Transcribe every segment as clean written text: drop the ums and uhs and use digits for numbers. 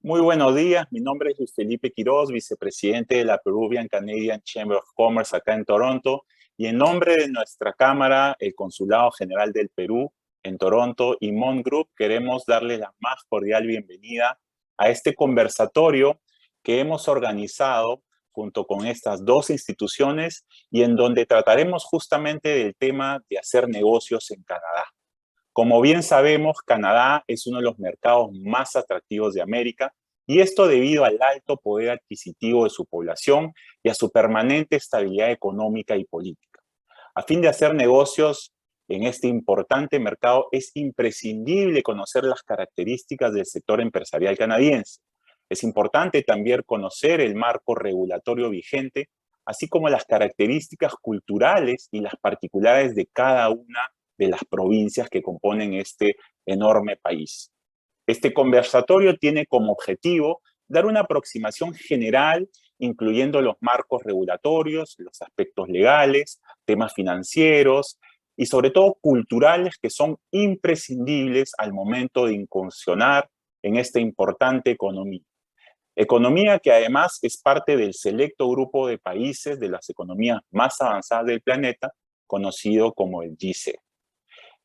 Muy buenos días, mi nombre es Luis Felipe Quiroz, vicepresidente de la Peruvian Canadian Chamber of Commerce acá en Toronto, y en nombre de nuestra Cámara, el Consulado General del Perú en Toronto y Mon Group, queremos darle la más cordial bienvenida a este conversatorio que hemos organizado junto con estas dos instituciones y en donde trataremos justamente del tema de hacer negocios en Canadá. Como bien sabemos, Canadá es uno de los mercados más atractivos de América, y esto debido al alto poder adquisitivo de su población y a su permanente estabilidad económica y política. A fin de hacer negocios en este importante mercado, es imprescindible conocer las características del sector empresarial canadiense. Es importante también conocer el marco regulatorio vigente, así como las características culturales y las particularidades de cada una de las provincias que componen este enorme país. Este conversatorio tiene como objetivo dar una aproximación general, incluyendo los marcos regulatorios, los aspectos legales, temas financieros y sobre todo culturales que son imprescindibles al momento de incursionar en esta importante economía. Economía que además es parte del selecto grupo de países de las economías más avanzadas del planeta, conocido como el G7.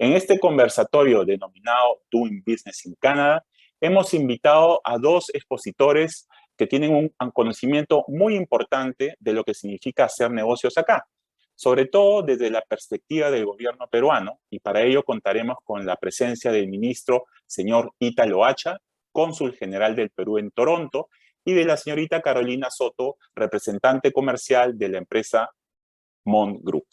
En este conversatorio denominado Doing Business in Canada, hemos invitado a dos expositores que tienen un conocimiento muy importante de lo que significa hacer negocios acá, sobre todo desde la perspectiva del gobierno peruano, y para ello contaremos con la presencia del ministro señor Ítalo Hacha, cónsul general del Perú en Toronto, y de la señorita Carolina Soto, representante comercial de la empresa Mon Group.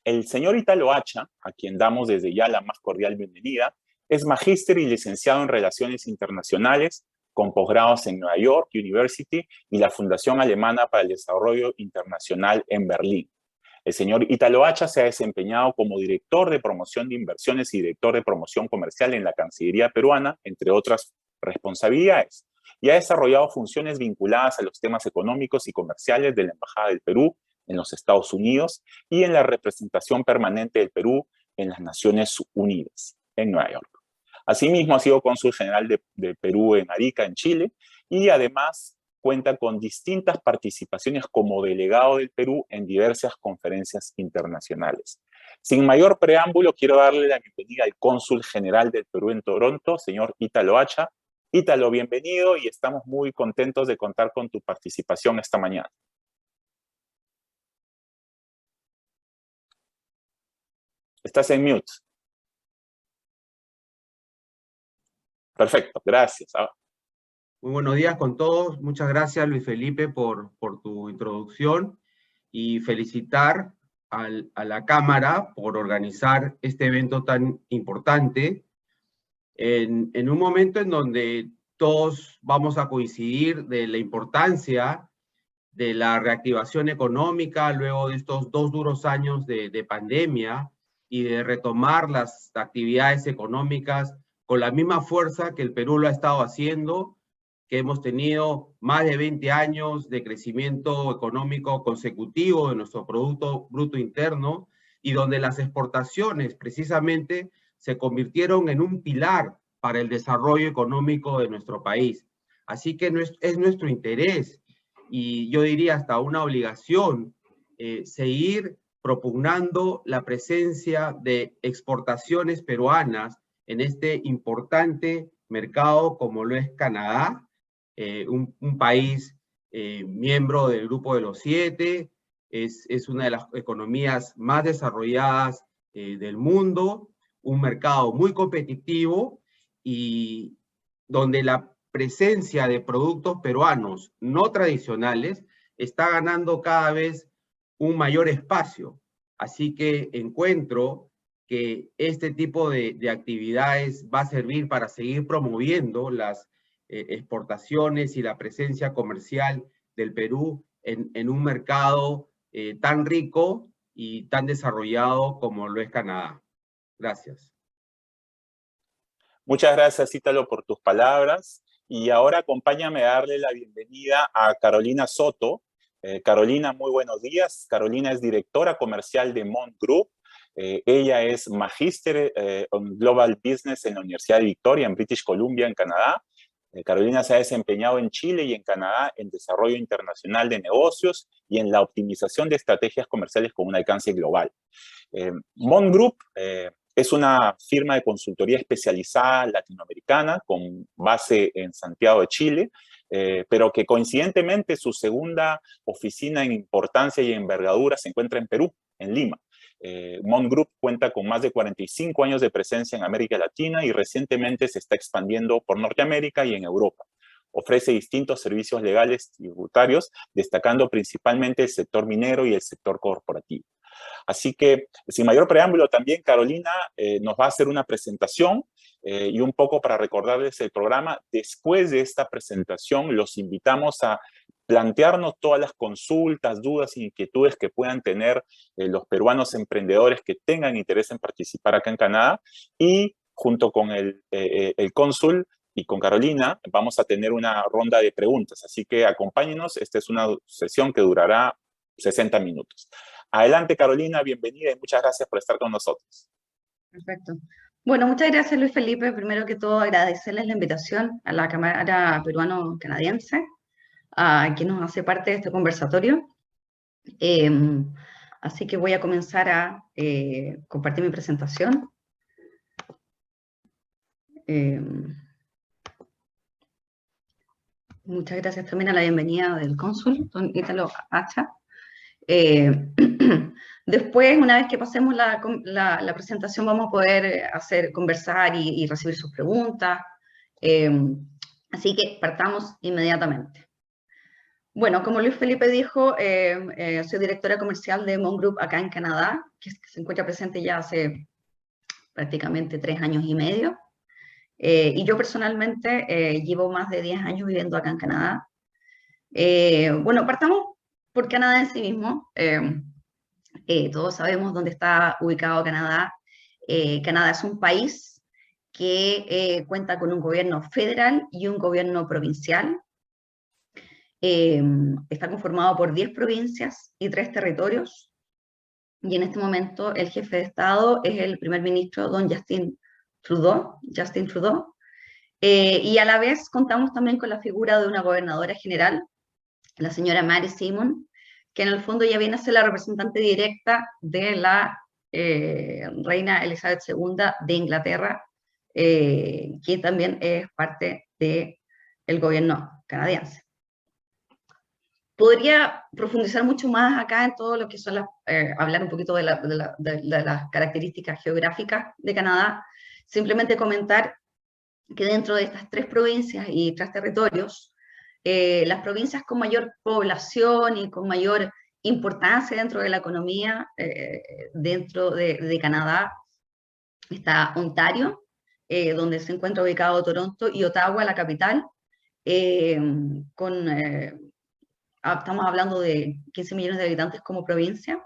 El señor Ítalo Hacha, a quien damos desde ya la más cordial bienvenida, es magíster y licenciado en Relaciones Internacionales, con posgrados en Nueva York University y la Fundación Alemana para el Desarrollo Internacional en Berlín. El señor Ítalo Hacha se ha desempeñado como director de promoción de inversiones y director de promoción comercial en la Cancillería peruana, entre otras responsabilidades, y ha desarrollado funciones vinculadas a los temas económicos y comerciales de la Embajada del Perú en los Estados Unidos y en la representación permanente del Perú en las Naciones Unidas, en Nueva York. Asimismo, ha sido cónsul general de Perú en Arica, en Chile, y además cuenta con distintas participaciones como delegado del Perú en diversas conferencias internacionales. Sin mayor preámbulo, quiero darle la bienvenida al cónsul general del Perú en Toronto, señor Ítalo Hacha. Ítalo, bienvenido, y estamos muy contentos de contar con tu participación esta mañana. Estás en mute. Perfecto, gracias. Muy buenos días con todos. Muchas gracias, Luis Felipe, por tu introducción, y felicitar a la Cámara por organizar este evento tan importante en un momento en donde todos vamos a coincidir de la importancia de la reactivación económica luego de estos 2 duros años de pandemia, y de retomar las actividades económicas con la misma fuerza que el Perú lo ha estado haciendo, que hemos tenido más de 20 años de crecimiento económico consecutivo de nuestro Producto Bruto Interno, y donde las exportaciones precisamente se convirtieron en un pilar para el desarrollo económico de nuestro país. Así que es nuestro interés, y yo diría hasta una obligación, seguir propugnando la presencia de exportaciones peruanas en este importante mercado como lo es Canadá, un país miembro del Grupo de los 7, es una de las economías más desarrolladas del mundo, un mercado muy competitivo, y donde la presencia de productos peruanos no tradicionales está ganando cada vez un mayor espacio. Así que encuentro que este tipo de actividades va a servir para seguir promoviendo las exportaciones y la presencia comercial del Perú en un mercado tan rico y tan desarrollado como lo es Canadá. Gracias. Muchas gracias, Ítalo, por tus palabras. Y ahora acompáñame a darle la bienvenida a Carolina Soto. Carolina, muy buenos días. Carolina es directora comercial de Mon Group. Ella es magíster en Global Business en la Universidad de Victoria, en British Columbia, en Canadá. Carolina se ha desempeñado en Chile y en Canadá en desarrollo internacional de negocios y en la optimización de estrategias comerciales con un alcance global. Mon Group es una firma de consultoría especializada latinoamericana con base en Santiago de Chile, pero que coincidentemente su segunda oficina en importancia y envergadura se encuentra en Perú, en Lima. Mon Group cuenta con más de 45 años de presencia en América Latina y recientemente se está expandiendo por Norteamérica y en Europa. Ofrece distintos servicios legales tributarios, destacando principalmente el sector minero y el sector corporativo. Así que, sin mayor preámbulo, también Carolina nos va a hacer una presentación y un poco para recordarles el programa. Después de esta presentación, los invitamos a plantearnos todas las consultas, dudas e inquietudes que puedan tener los peruanos emprendedores que tengan interés en participar acá en Canadá, y junto con el cónsul y con Carolina vamos a tener una ronda de preguntas. Así que acompáñenos, esta es una sesión que durará 60 minutos. Adelante, Carolina, bienvenida y muchas gracias por estar con nosotros. Perfecto. Bueno, muchas gracias, Luis Felipe. Primero que todo, agradecerles la invitación a la Cámara Peruano-Canadiense, a quien nos hace parte de este conversatorio. Así que voy a comenzar a compartir mi presentación. Muchas gracias también a la bienvenida del cónsul, don Ítalo Hacha. Después, una vez que pasemos la presentación, vamos a poder conversar y recibir sus preguntas. Así que partamos inmediatamente. Bueno, como Luis Felipe dijo, soy directora comercial de Mon Group acá en Canadá, que se encuentra presente ya hace prácticamente 3 años y medio. Y yo personalmente llevo más de 10 años viviendo acá en Canadá. Bueno, partamos por Canadá en sí mismo. Todos sabemos dónde está ubicado Canadá. Canadá es un país que cuenta con un gobierno federal y un gobierno provincial. Está conformado por 10 provincias y 3 territorios. Y en este momento el jefe de Estado es el primer ministro, don Justin Trudeau. Y a la vez contamos también con la figura de una gobernadora general, la señora Mary Simon, que en el fondo ya viene a ser la representante directa de la reina Elizabeth II de Inglaterra, que también es parte del gobierno canadiense. Podría profundizar mucho más acá en todo lo que son hablar un poquito de las características geográficas de Canadá. Simplemente comentar que dentro de estas 3 provincias y 3 territorios, las provincias con mayor población y con mayor importancia dentro de la economía dentro de Canadá está Ontario, donde se encuentra ubicado Toronto, y Ottawa, la capital, estamos hablando de 15 millones de habitantes como provincia.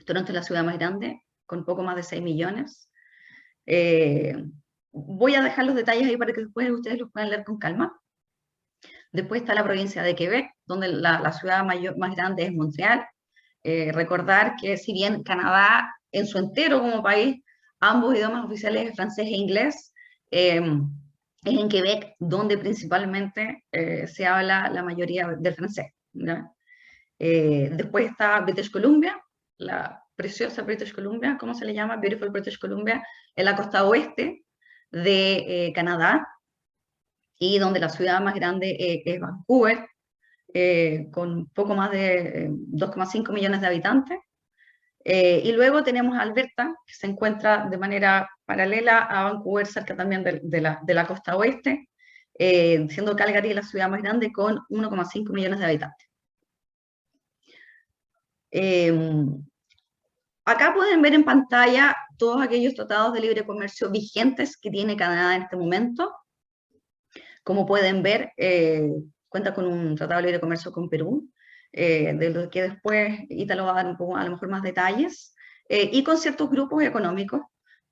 Toronto es la ciudad más grande, con poco más de 6 millones. Voy a dejar los detalles ahí para que después ustedes los puedan leer con calma. Después está la provincia de Quebec, donde la ciudad más grande es Montreal. Recordar que si bien Canadá en su entero como país, ambos idiomas oficiales es francés e inglés, es en Quebec donde principalmente se habla la mayoría del francés, ¿no? Después está British Columbia, la preciosa British Columbia, ¿cómo se le llama? Beautiful British Columbia, en la costa oeste de Canadá, y donde la ciudad más grande es Vancouver, con poco más de 2,5 millones de habitantes. Y luego tenemos Alberta, que se encuentra de manera paralela a Vancouver, cerca también de la costa oeste, siendo Calgary la ciudad más grande con 1,5 millones de habitantes. Acá pueden ver en pantalla todos aquellos tratados de libre comercio vigentes que tiene Canadá en este momento. Como pueden ver, cuenta con un tratado de libre comercio con Perú, de lo que después Ítalo va a dar un poco, a lo mejor, más detalles, y con ciertos grupos económicos,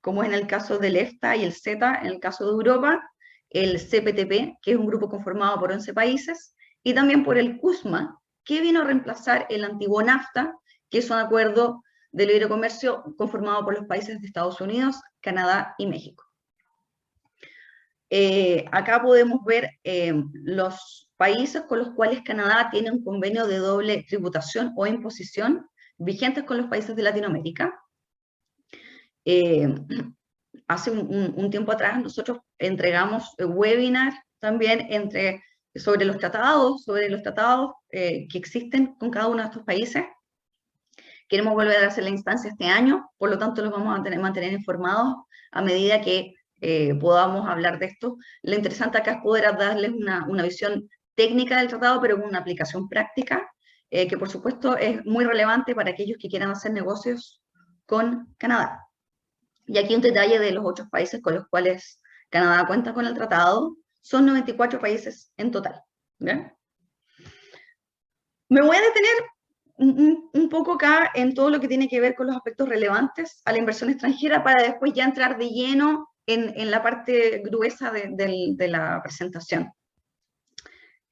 como es en el caso del EFTA y el CETA, en el caso de Europa, el CPTP, que es un grupo conformado por 11 países, y también por el CUSMA, que vino a reemplazar el antiguo NAFTA, que es un acuerdo de libre comercio conformado por los países de Estados Unidos, Canadá y México. Acá podemos ver los países con los cuales Canadá tiene un convenio de doble tributación o imposición vigentes con los países de Latinoamérica. Hace un tiempo atrás nosotros entregamos webinars también sobre los tratados que existen con cada uno de estos países. Queremos volver a hacer la instancia este año, por lo tanto los vamos a mantener informados a medida que podamos hablar de esto. Lo interesante acá es poder darles una visión técnica del tratado, pero con una aplicación práctica, que por supuesto es muy relevante para aquellos que quieran hacer negocios con Canadá. Y aquí un detalle de los otros países con los cuales Canadá cuenta con el tratado. Son 94 países en total. ¿Bien? Me voy a detener un poco acá en todo lo que tiene que ver con los aspectos relevantes a la inversión extranjera para después ya entrar de lleno en la parte gruesa de la presentación.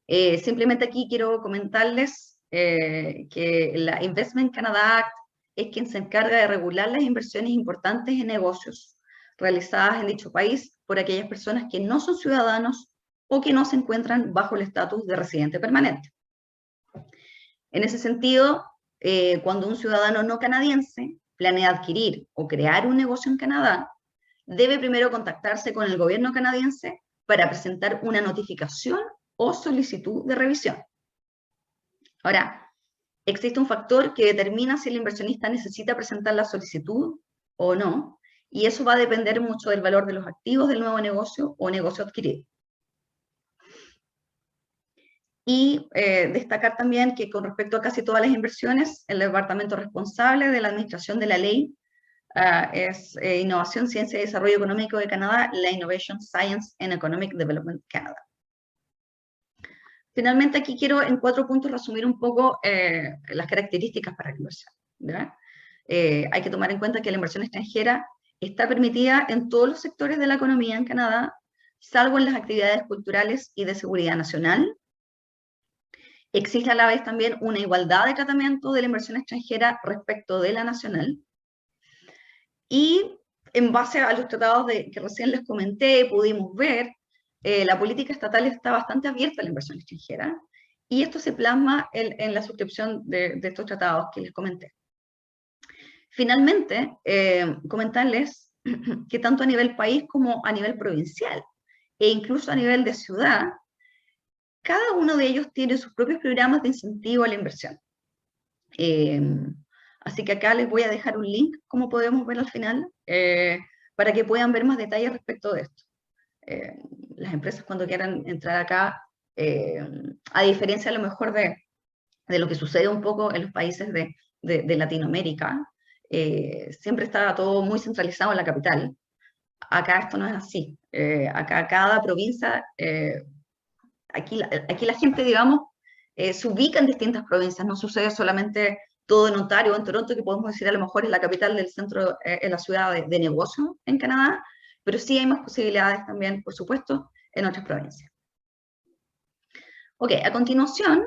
Simplemente aquí quiero comentarles que la Investment Canada Act es quien se encarga de regular las inversiones importantes en negocios realizadas en dicho país por aquellas personas que no son ciudadanos o que no se encuentran bajo el estatus de residente permanente. En ese sentido, cuando un ciudadano no canadiense planea adquirir o crear un negocio en Canadá, debe primero contactarse con el gobierno canadiense para presentar una notificación o solicitud de revisión. Ahora, existe un factor que determina si el inversionista necesita presentar la solicitud o no, y eso va a depender mucho del valor de los activos del nuevo negocio o negocio adquirido. Y destacar también que con respecto a casi todas las inversiones, el departamento responsable de la administración de la ley es Innovación, Ciencia y Desarrollo Económico de Canadá, la Innovation, Science and Economic Development Canada. Finalmente, aquí quiero en 4 puntos resumir un poco las características para la inversión. Hay que tomar en cuenta que la inversión extranjera está permitida en todos los sectores de la economía en Canadá, salvo en las actividades culturales y de seguridad nacional. Existe a la vez también una igualdad de tratamiento de la inversión extranjera respecto de la nacional. Y en base a los tratados que recién les comenté, pudimos ver, la política estatal está bastante abierta a la inversión extranjera, y esto se plasma en la suscripción de estos tratados que les comenté. Finalmente, comentarles que tanto a nivel país como a nivel provincial, e incluso a nivel de ciudad, cada uno de ellos tiene sus propios programas de incentivo a la inversión. Así que acá les voy a dejar un link, como podemos ver al final, para que puedan ver más detalles respecto de esto. Las empresas cuando quieran entrar acá, a diferencia a lo mejor de lo que sucede un poco en los países de Latinoamérica, siempre está todo muy centralizado en la capital. Acá esto no es así. Acá cada provincia, aquí la gente, digamos, se ubica en distintas provincias, no sucede solamente todo en Ontario o en Toronto, que podemos decir a lo mejor es la capital del centro, es la ciudad de negocio en Canadá, pero sí hay más posibilidades también, por supuesto, en otras provincias. Ok, a continuación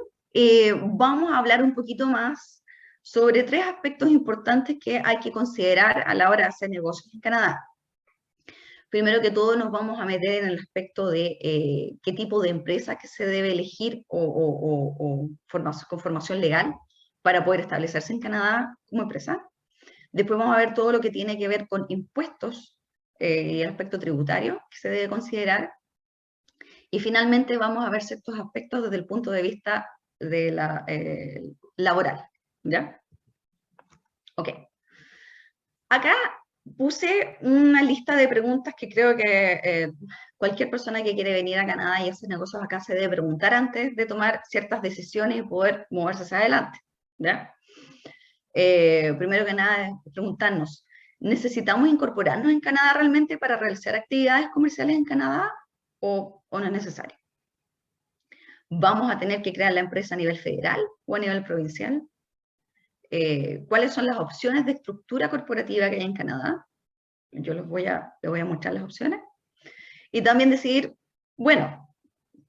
vamos a hablar un poquito más sobre 3 aspectos importantes que hay que considerar a la hora de hacer negocios en Canadá. Primero que todo nos vamos a meter en el aspecto de qué tipo de empresa que se debe elegir con formación legal para poder establecerse en Canadá como empresa. Después vamos a ver todo lo que tiene que ver con impuestos y el aspecto tributario que se debe considerar. Y finalmente vamos a ver ciertos aspectos desde el punto de vista de laboral. ¿Ya? Ok. Acá puse una lista de preguntas que creo que cualquier persona que quiere venir a Canadá y hacer negocios acá se debe preguntar antes de tomar ciertas decisiones y poder moverse hacia adelante. ¿Ya? Primero que nada es preguntarnos, ¿necesitamos incorporarnos en Canadá realmente para realizar actividades comerciales en Canadá o no es necesario? ¿Vamos a tener que crear la empresa a nivel federal o a nivel provincial? ¿Cuáles son las opciones de estructura corporativa que hay en Canadá? Yo les voy a mostrar las opciones. Y también decidir, bueno,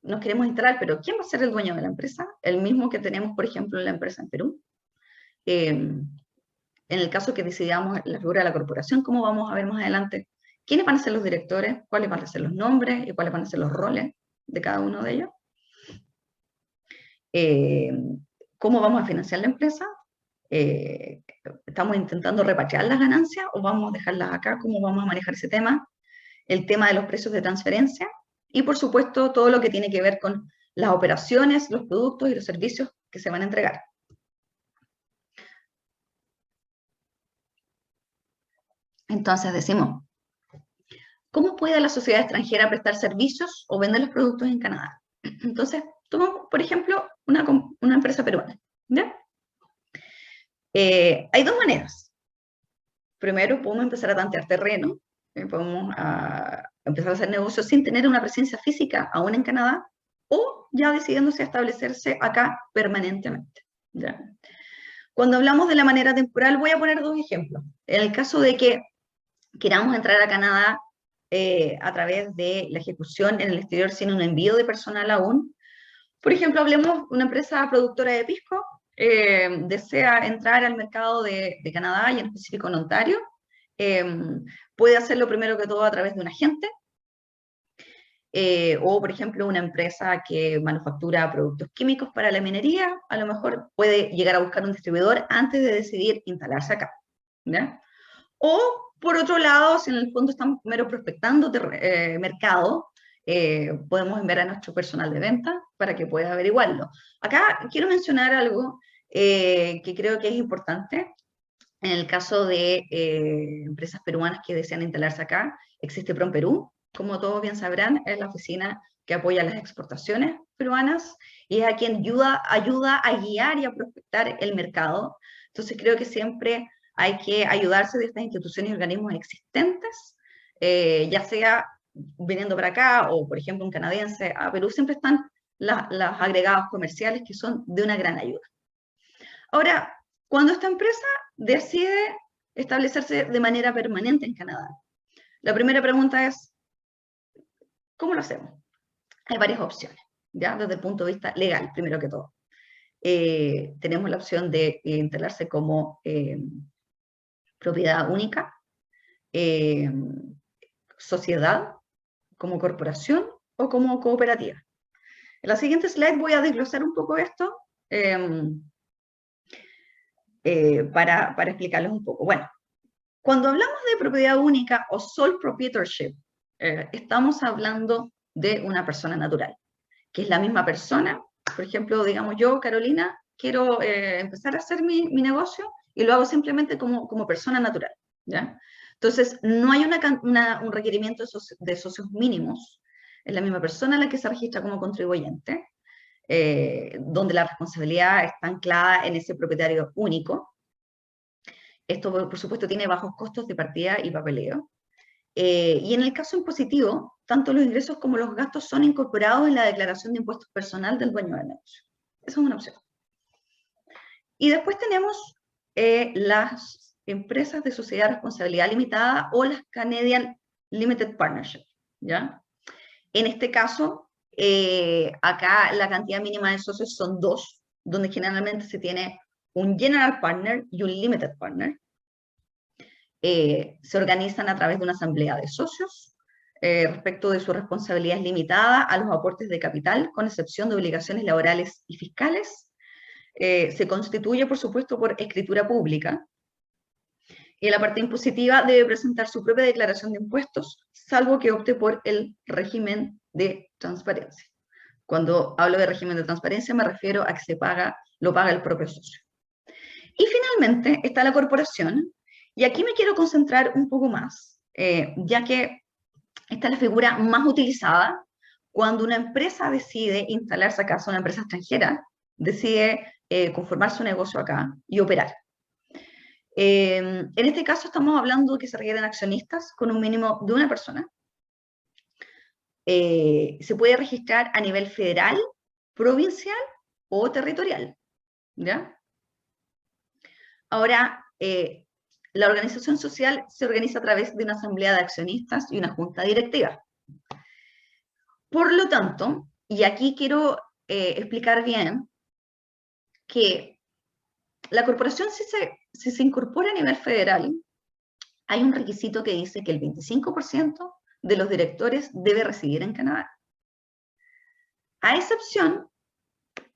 nos queremos instalar, pero ¿quién va a ser el dueño de la empresa? El mismo que tenemos, por ejemplo, en la empresa en Perú. En el caso que decidamos la figura de la corporación, como vamos a ver más adelante, quiénes van a ser los directores, cuáles van a ser los nombres y cuáles van a ser los roles de cada uno de ellos. ¿Cómo vamos a financiar la empresa? ¿Estamos intentando repatriar las ganancias o vamos a dejarlas acá? ¿Cómo vamos a manejar ese tema? El tema de los precios de transferencia y, por supuesto, todo lo que tiene que ver con las operaciones, los productos y los servicios que se van a entregar. Entonces decimos, ¿cómo puede la sociedad extranjera prestar servicios o vender los productos en Canadá? Entonces, tomamos, por ejemplo, una empresa peruana, ¿ya? Hay dos maneras. Primero, podemos empezar a tantear terreno, podemos empezar a hacer negocios sin tener una presencia física aún en Canadá, o ya decidiéndose a establecerse acá permanentemente, ¿ya? Cuando hablamos de la manera temporal, voy a poner dos ejemplos. En el caso de que queramos entrar a Canadá a través de la ejecución en el exterior sin un envío de personal aún, por ejemplo, hablemos de una empresa productora de pisco, desea entrar al mercado de Canadá y en específico en Ontario, puede hacerlo primero que todo a través de un agente, o por ejemplo una empresa que manufactura productos químicos para la minería, a lo mejor puede llegar a buscar un distribuidor antes de decidir instalarse acá, ¿ya? O por otro lado, si en el fondo estamos primero prospectando mercado, podemos enviar a nuestro personal de venta para que pueda averiguarlo. Acá quiero mencionar algo que creo que es importante. En el caso de empresas peruanas que desean instalarse acá, existe PromPerú, como todos bien sabrán, es la oficina que apoya las exportaciones peruanas y es a quien ayuda a guiar y a prospectar el mercado. Entonces creo que siempre hay que ayudarse de estas instituciones y organismos existentes, ya sea viniendo para acá o, por ejemplo, un canadiense a Perú, siempre están los agregados comerciales que son de una gran ayuda. Ahora, cuando esta empresa decide establecerse de manera permanente en Canadá, la primera pregunta es, ¿cómo lo hacemos? Hay varias opciones, ¿ya? Desde el punto de vista legal, primero que todo. Tenemos la opción de instalarse como propiedad única, sociedad, como corporación o como cooperativa. En la siguiente slide voy a desglosar un poco esto para explicarles un poco. Bueno, cuando hablamos de propiedad única o sole proprietorship, estamos hablando de una persona natural, que es la misma persona. Por ejemplo, digamos yo, Carolina, quiero empezar a hacer mi negocio y lo hago simplemente como persona natural, ¿ya? Entonces, no hay un requerimiento de socios mínimos. Es la misma persona la que se registra como contribuyente, donde la responsabilidad está anclada en ese propietario único. Esto, por supuesto, tiene bajos costos de partida y papeleo. Y en el caso impositivo, tanto los ingresos como los gastos son incorporados en la declaración de impuestos personal del dueño del negocio. Esa es una opción. Y después tenemos las empresas de sociedad de responsabilidad limitada o las Canadian Limited Partnership, ¿ya? En este caso, acá la cantidad mínima de socios son 2, donde generalmente se tiene un General Partner y un Limited Partner. Se organizan a través de una asamblea de socios. Respecto de su responsabilidad es limitada a los aportes de capital, con excepción de obligaciones laborales y fiscales. Se constituye, por supuesto, por escritura pública. Y la parte impositiva debe presentar su propia declaración de impuestos, salvo que opte por el régimen de transparencia. Cuando hablo de régimen de transparencia me refiero a que lo paga el propio socio. Y finalmente está la corporación, y aquí me quiero concentrar un poco más, ya que esta es la figura más utilizada cuando una empresa decide instalarse acá, una empresa extranjera, decide conformar su negocio acá y operar. En este caso estamos hablando de que se requieren accionistas con un mínimo de una persona. Se puede registrar a nivel federal, provincial o territorial, ¿ya? Ahora, la organización social se organiza a través de una asamblea de accionistas y una junta directiva. Por lo tanto, y aquí quiero explicar bien que la corporación, si se incorpora a nivel federal, hay un requisito que dice que el 25% de los directores debe residir en Canadá. A excepción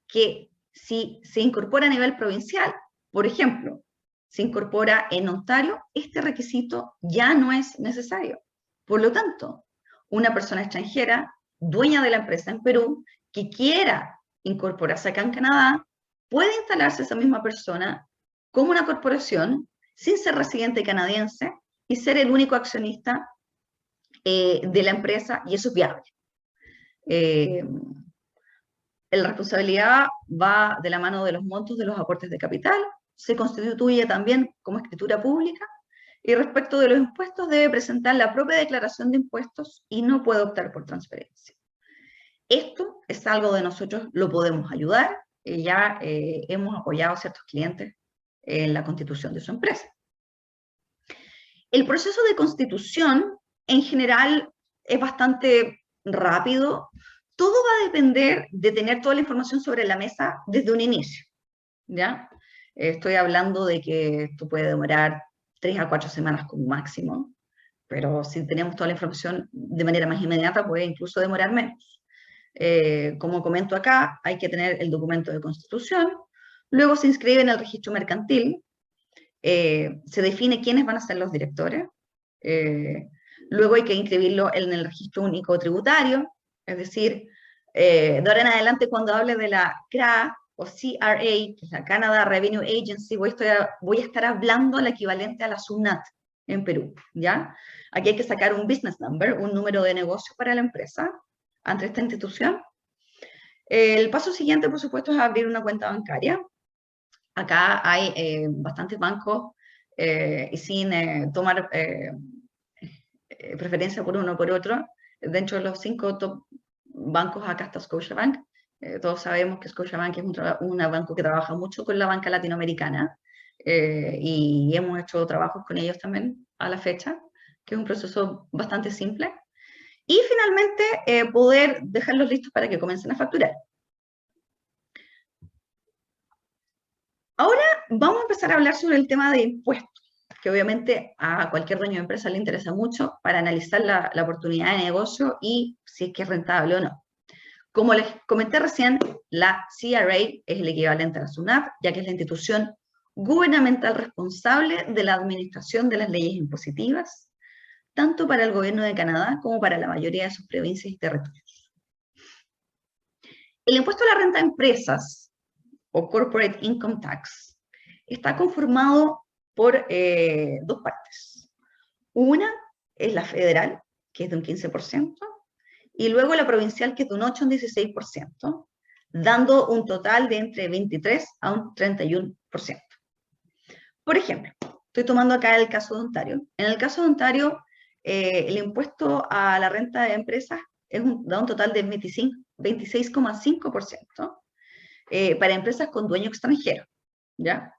que si se incorpora a nivel provincial, por ejemplo, se incorpora en Ontario, este requisito ya no es necesario. Por lo tanto, una persona extranjera, dueña de la empresa en Perú, que quiera incorporarse acá en Canadá, puede instalarse esa misma persona como una corporación sin ser residente canadiense y ser el único accionista de la empresa, y eso es viable. La responsabilidad va de la mano de los montos de los aportes de capital, se constituye también como escritura pública, y respecto de los impuestos debe presentar la propia declaración de impuestos y no puede optar por transferencia. Esto es algo de nosotros, lo podemos ayudar, ya hemos apoyado a ciertos clientes en la constitución de su empresa. El proceso de constitución, en general, es bastante rápido. Todo va a depender de tener toda la información sobre la mesa desde un inicio, ¿ya? Estoy hablando de que esto puede demorar 3 a 4 semanas como máximo, pero si tenemos toda la información de manera más inmediata, puede incluso demorar menos. Como comento acá, hay que tener el documento de constitución, luego se inscribe en el registro mercantil, se define quiénes van a ser los directores, luego hay que inscribirlo en el registro único tributario, es decir, de ahora en adelante cuando hable de la CRA o CRA, que es la Canada Revenue Agency, voy a estar hablando al equivalente a la SUNAT en Perú, ¿ya? Aquí hay que sacar un business number, un número de negocio para la empresa ante esta institución. El paso siguiente, por supuesto, es abrir una cuenta bancaria. Acá hay bastantes bancos y sin tomar preferencia por uno o por otro. Dentro de los 5 top bancos acá está Scotiabank. Todos sabemos que Scotiabank es un banco que trabaja mucho con la banca latinoamericana y hemos hecho trabajos con ellos también a la fecha, que es un proceso bastante simple. Y finalmente poder dejarlos listos para que comiencen a facturar. Ahora vamos a empezar a hablar sobre el tema de impuestos, que obviamente a cualquier dueño de empresa le interesa mucho para analizar la oportunidad de negocio y si es que es rentable o no. Como les comenté recién, la CRA es el equivalente a la SUNAT, ya que es la institución gubernamental responsable de la administración de las leyes impositivas, tanto para el gobierno de Canadá como para la mayoría de sus provincias y territorios. El impuesto a la renta de empresas, o Corporate Income Tax, está conformado por 2 partes. Una es la federal, que es de un 15%, y luego la provincial, que es de un 8 a un 16%, dando un total de entre 23 a un 31%. Por ejemplo, estoy tomando acá el caso de Ontario. En el caso de Ontario, el impuesto a la renta de empresas da un total de 26,5%. Para empresas con dueño extranjero, ¿ya?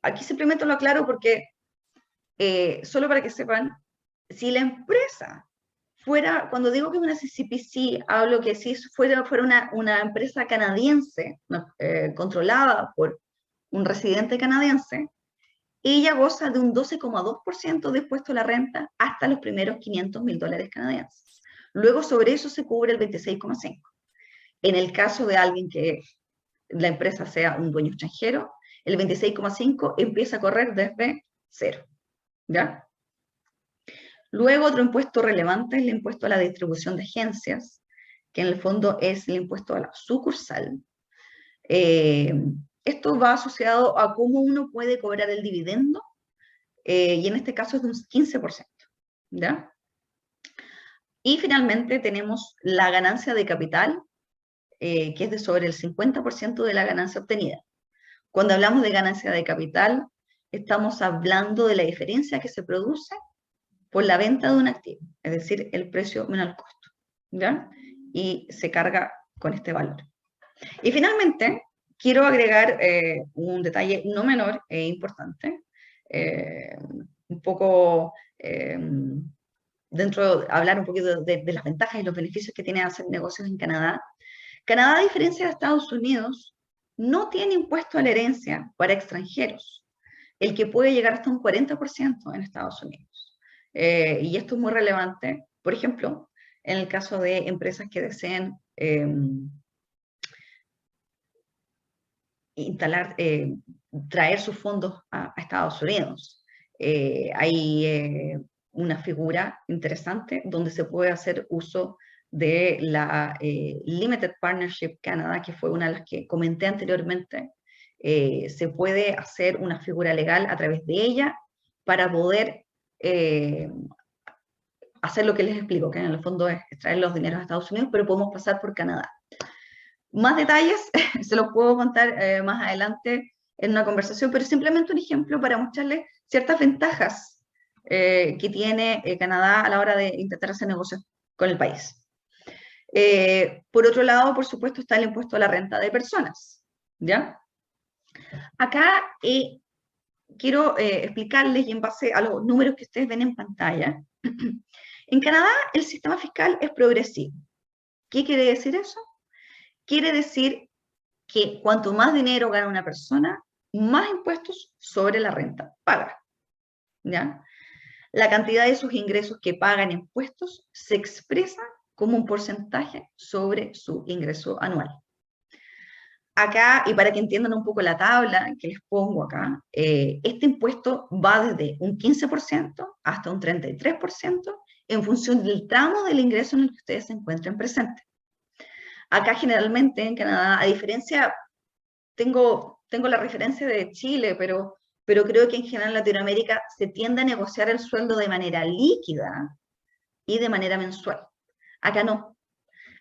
Aquí simplemente lo aclaro porque, solo para que sepan, si la empresa fuera, cuando digo que es una CCPC, hablo que si fuera una empresa canadiense, controlada por un residente canadiense, ella goza de un 12,2% de impuesto a la renta hasta los primeros $500,000 canadienses. Luego sobre eso se cubre el 26,5%. En el caso de alguien que la empresa sea un dueño extranjero, el 26,5 empieza a correr desde 0, ¿ya? Luego otro impuesto relevante es el impuesto a la distribución de agencias, que en el fondo es el impuesto a la sucursal. Esto va asociado a cómo uno puede cobrar el dividendo, y en este caso es de un 15%, ¿ya? Y finalmente tenemos la ganancia de capital, que es de sobre el 50% de la ganancia obtenida. Cuando hablamos de ganancia de capital, estamos hablando de la diferencia que se produce por la venta de un activo, es decir, el precio menos el costo, ¿ya? Y se carga con este valor. Y finalmente, quiero agregar un detalle no menor e importante, un poco hablar un poquito de las ventajas y los beneficios que tiene hacer negocios en Canadá. Canadá, a diferencia de Estados Unidos, no tiene impuesto a la herencia para extranjeros. el que puede llegar hasta un 40% en Estados Unidos. Y esto es muy relevante, por ejemplo, en el caso de empresas que deseen traer sus fondos a Estados Unidos. Hay una figura interesante donde se puede hacer uso de la Limited Partnership Canada, que fue una de las que comenté anteriormente. Se puede hacer una figura legal a través de ella para poder hacer lo que les explico, que en el fondo es extraer los dineros a Estados Unidos, pero podemos pasar por Canadá. Más detalles se los puedo contar más adelante en una conversación, pero simplemente un ejemplo para mostrarles ciertas ventajas que tiene Canadá a la hora de intentar hacer negocios con el país. Por otro lado, por supuesto, está el impuesto a la renta de personas, ¿ya? Acá quiero explicarles, y en base a los números que ustedes ven en pantalla, en Canadá el sistema fiscal es progresivo. ¿Qué quiere decir eso? Quiere decir que cuanto más dinero gana una persona, más impuestos sobre la renta paga, ¿ya? La cantidad de sus ingresos que pagan impuestos se expresa como un porcentaje sobre su ingreso anual. Acá, y para que entiendan un poco la tabla que les pongo acá, este impuesto va desde un 15% hasta un 33% en función del tramo del ingreso en el que ustedes se encuentren presentes. Acá generalmente en Canadá, a diferencia, tengo la referencia de Chile, pero creo que en general en Latinoamérica se tiende a negociar el sueldo de manera líquida y de manera mensual. Acá no.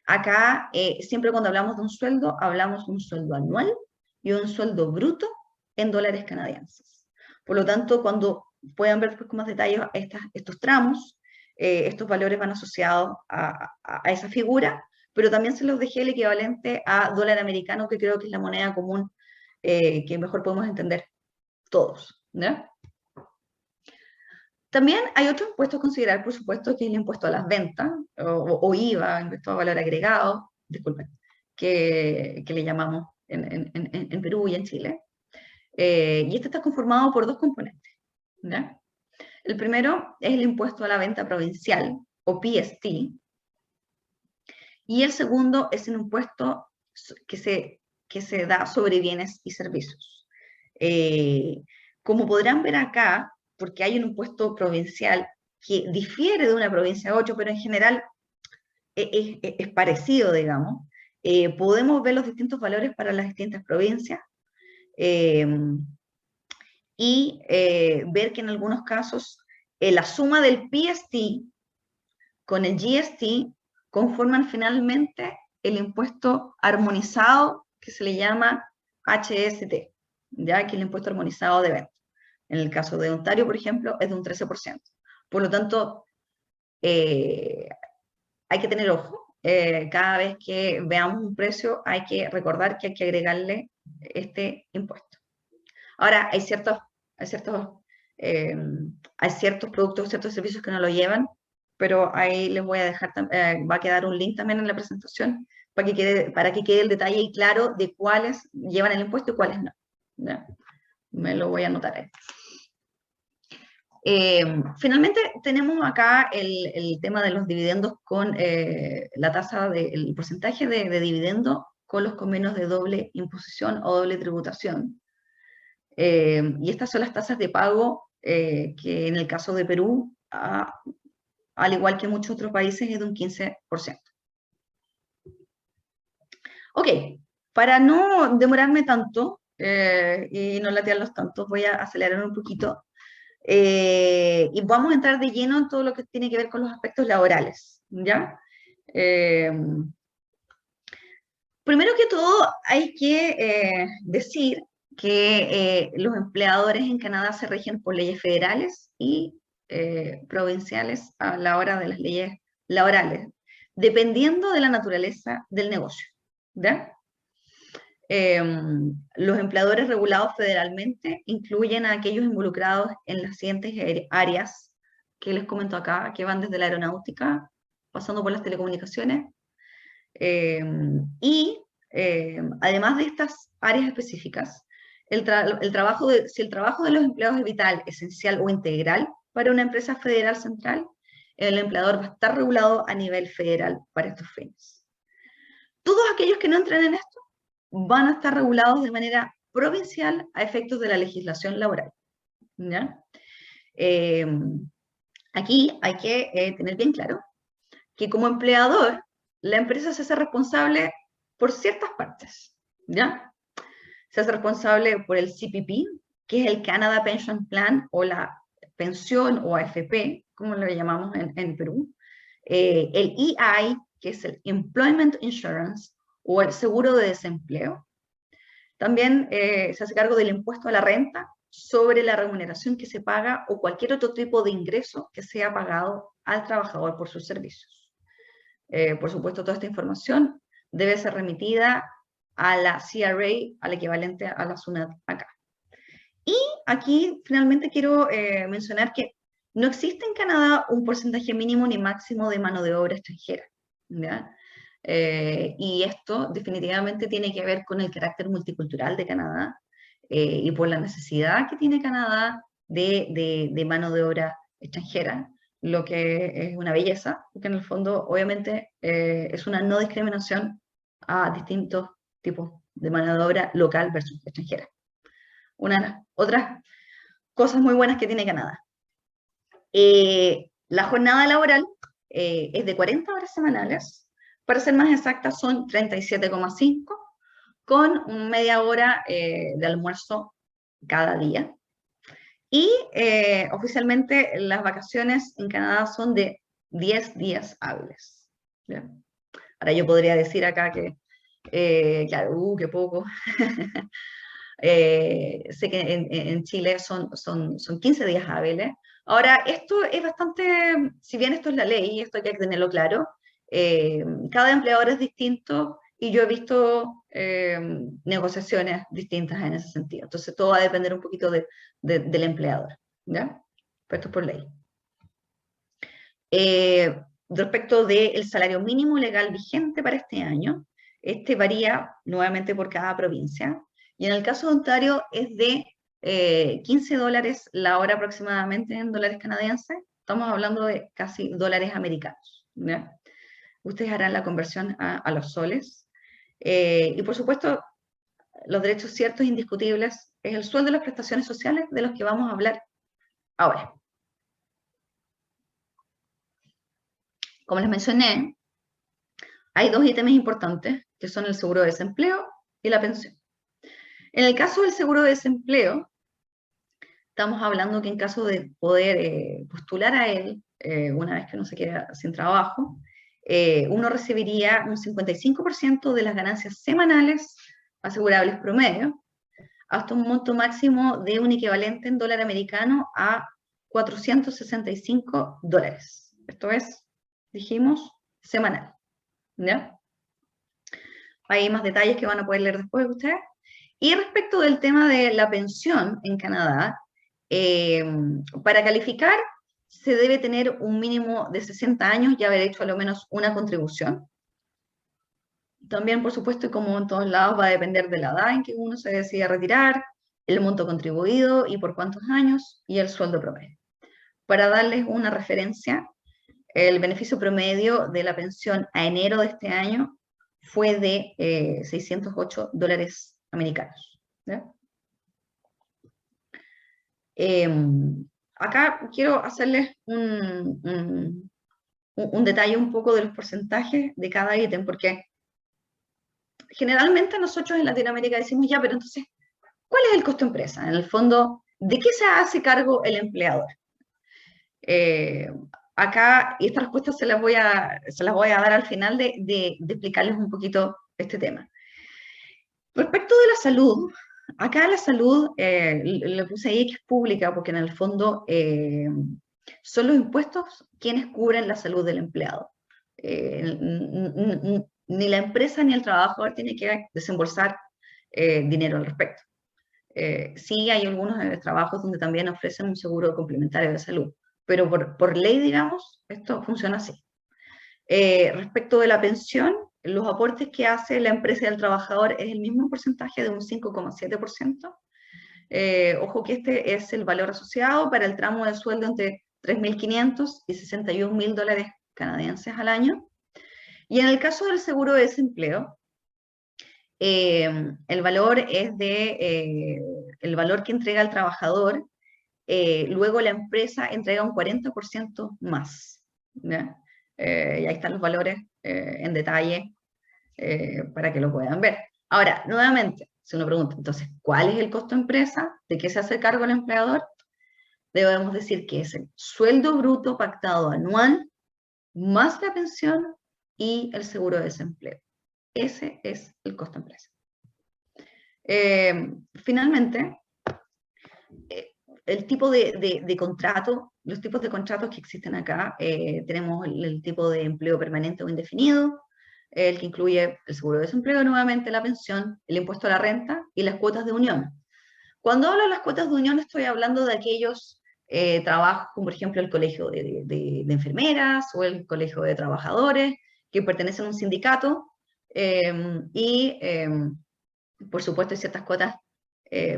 Acá, siempre cuando hablamos de hablamos de un sueldo anual y un sueldo bruto en dólares canadienses. Por lo tanto, cuando puedan ver con más detalle estos tramos, estos valores van asociados a esa figura, pero también se los dejé el equivalente a dólar americano, que creo que es la moneda común que mejor podemos entender todos, ¿no? También hay otro impuesto a considerar, por supuesto, que es el impuesto a las ventas, o IVA, impuesto a valor agregado, disculpen, que le llamamos en Perú y en Chile. Y este está conformado por dos componentes, ¿ya? El primero es el impuesto a la venta provincial, o PST, y el segundo es el impuesto que se da sobre bienes y servicios. Como podrán ver acá, porque hay un impuesto provincial que difiere de una provincia a otra, pero en general es parecido, digamos, podemos ver los distintos valores para las distintas provincias y ver que en algunos casos la suma del PST con el GST conforman finalmente el impuesto armonizado que se le llama HST, ya que es el impuesto armonizado de venta. En el caso de Ontario, por ejemplo, es de un 13%. Por lo tanto, hay que tener ojo. Cada vez que veamos un precio, hay que recordar que hay que agregarle este impuesto. Ahora, hay ciertos productos, ciertos servicios que no lo llevan, pero ahí les voy a dejar, va a quedar un link también en la presentación para que quede el detalle y claro de cuáles llevan el impuesto y cuáles no. ¿Ya? Me lo voy a anotar ahí. Finalmente tenemos acá el tema de los dividendos con la tasa, el porcentaje de dividendo con los convenios de doble imposición o doble tributación. Y estas son las tasas de pago que en el caso de Perú, al igual que en muchos otros países, es de un 15%. Ok, para no demorarme tanto y no latearlos tanto, voy a acelerar un poquito. Y vamos a entrar de lleno en todo lo que tiene que ver con los aspectos laborales, ¿ya? Primero que todo, hay que decir que los empleadores en Canadá se rigen por leyes federales y provinciales a la hora de las leyes laborales, dependiendo de la naturaleza del negocio, ¿ya? Los empleadores regulados federalmente incluyen a aquellos involucrados en las siguientes áreas que les comento acá, que van desde la aeronáutica, pasando por las telecomunicaciones, y además de estas áreas específicas, si el trabajo de los empleados es vital, esencial o integral para una empresa federal central, el empleador va a estar regulado a nivel federal para estos fines. Todos aquellos que no entren en esto van a estar regulados de manera provincial a efectos de la legislación laboral, ¿ya? Aquí hay que tener bien claro que como empleador, la empresa se hace responsable por ciertas partes, ¿ya? Se hace responsable por el CPP, que es el Canada Pension Plan, o la pensión, o AFP, como lo llamamos en Perú, el EI, que es el Employment Insurance, o el seguro de desempleo. También se hace cargo del impuesto a la renta sobre la remuneración que se paga o cualquier otro tipo de ingreso que sea pagado al trabajador por sus servicios. Por supuesto, toda esta información debe ser remitida a la CRA, al equivalente a la SUNAT acá. Y aquí finalmente quiero mencionar que no existe en Canadá un porcentaje mínimo ni máximo de mano de obra extranjera, ¿ya? Y esto definitivamente tiene que ver con el carácter multicultural de Canadá y por la necesidad que tiene Canadá de mano de obra extranjera, lo que es una belleza, porque en el fondo obviamente es una no discriminación a distintos tipos de mano de obra local versus extranjera. Una de las otras cosas muy buenas que tiene Canadá. La jornada laboral es de 40 horas semanales. Para ser más exacta, son 37,5, con media hora de almuerzo cada día. Y oficialmente las vacaciones en Canadá son de 10 días hábiles. ¿Bien? Ahora yo podría decir acá que, claro, qué poco. Sé que en Chile son 15 días hábiles. Ahora, esto es bastante, si bien esto es la ley, y esto hay que tenerlo claro, cada empleador es distinto y yo he visto negociaciones distintas en ese sentido. Entonces, todo va a depender un poquito del empleador, ¿ya? Pero esto es por ley. Respecto del salario mínimo legal vigente para este año, este varía nuevamente por cada provincia. Y en el caso de Ontario es de $15 la hora aproximadamente en dólares canadienses. Estamos hablando de casi dólares americanos, ¿ya? Ustedes harán la conversión a los soles. Y por supuesto, los derechos ciertos e indiscutibles es el sueldo de las prestaciones sociales de los que vamos a hablar ahora. Como les mencioné, hay dos ítems importantes, que son el seguro de desempleo y la pensión. En el caso del seguro de desempleo, estamos hablando que en caso de poder postular a él, una vez que uno se queda sin trabajo, uno recibiría un 55% de las ganancias semanales asegurables promedio, hasta un monto máximo de un equivalente en dólar americano a $465. Esto es, dijimos, semanal, ¿ya? Hay más detalles que van a poder leer después ustedes. Y respecto del tema de la pensión en Canadá, para calificar se debe tener un mínimo de 60 años y haber hecho a lo menos una contribución. También, por supuesto, y como en todos lados, va a depender de la edad en que uno se decida retirar, el monto contribuido y por cuántos años, y el sueldo promedio. Para darles una referencia, el beneficio promedio de la pensión a enero de este año fue de $608 americanos. ¿Ya? Acá quiero hacerles un detalle un poco de los porcentajes de cada ítem, porque generalmente nosotros en Latinoamérica decimos, ya, pero entonces, ¿cuál es el costo empresa? En el fondo, ¿de qué se hace cargo el empleador? Acá, y esta respuesta se las voy a dar al final de explicarles un poquito este tema. Respecto de la salud, acá la salud, le puse ahí que es pública, porque en el fondo son los impuestos quienes cubren la salud del empleado. Ni la empresa ni el trabajador tiene que desembolsar dinero al respecto. Sí hay algunos trabajos donde también ofrecen un seguro complementario de salud, pero por ley, digamos, esto funciona así. Respecto de la pensión, los aportes que hace la empresa y el trabajador es el mismo porcentaje de un 5,7%, Ojo que este es el valor asociado para el tramo de sueldo entre 3.500 y 61.000 dólares canadienses al año. Y en el caso del seguro de desempleo, el valor es el valor que entrega el trabajador, luego la empresa entrega un 40% más. ¿Ya? Y ahí están los valores en detalle para que lo puedan ver. Ahora, nuevamente, si uno pregunta, entonces, ¿cuál es el costo empresa? ¿De qué se hace cargo el empleador? Debemos decir que es el sueldo bruto pactado anual más la pensión y el seguro de desempleo. Ese es el costo empresa. Finalmente, el tipo de contrato, los tipos de contratos que existen acá, tenemos el tipo de empleo permanente o indefinido, el que incluye el seguro de desempleo, nuevamente la pensión, el impuesto a la renta y las cuotas de unión. Cuando hablo de las cuotas de unión estoy hablando de aquellos trabajos, como por ejemplo el colegio de enfermeras o el colegio de trabajadores que pertenecen a un sindicato por supuesto hay ciertas cuotas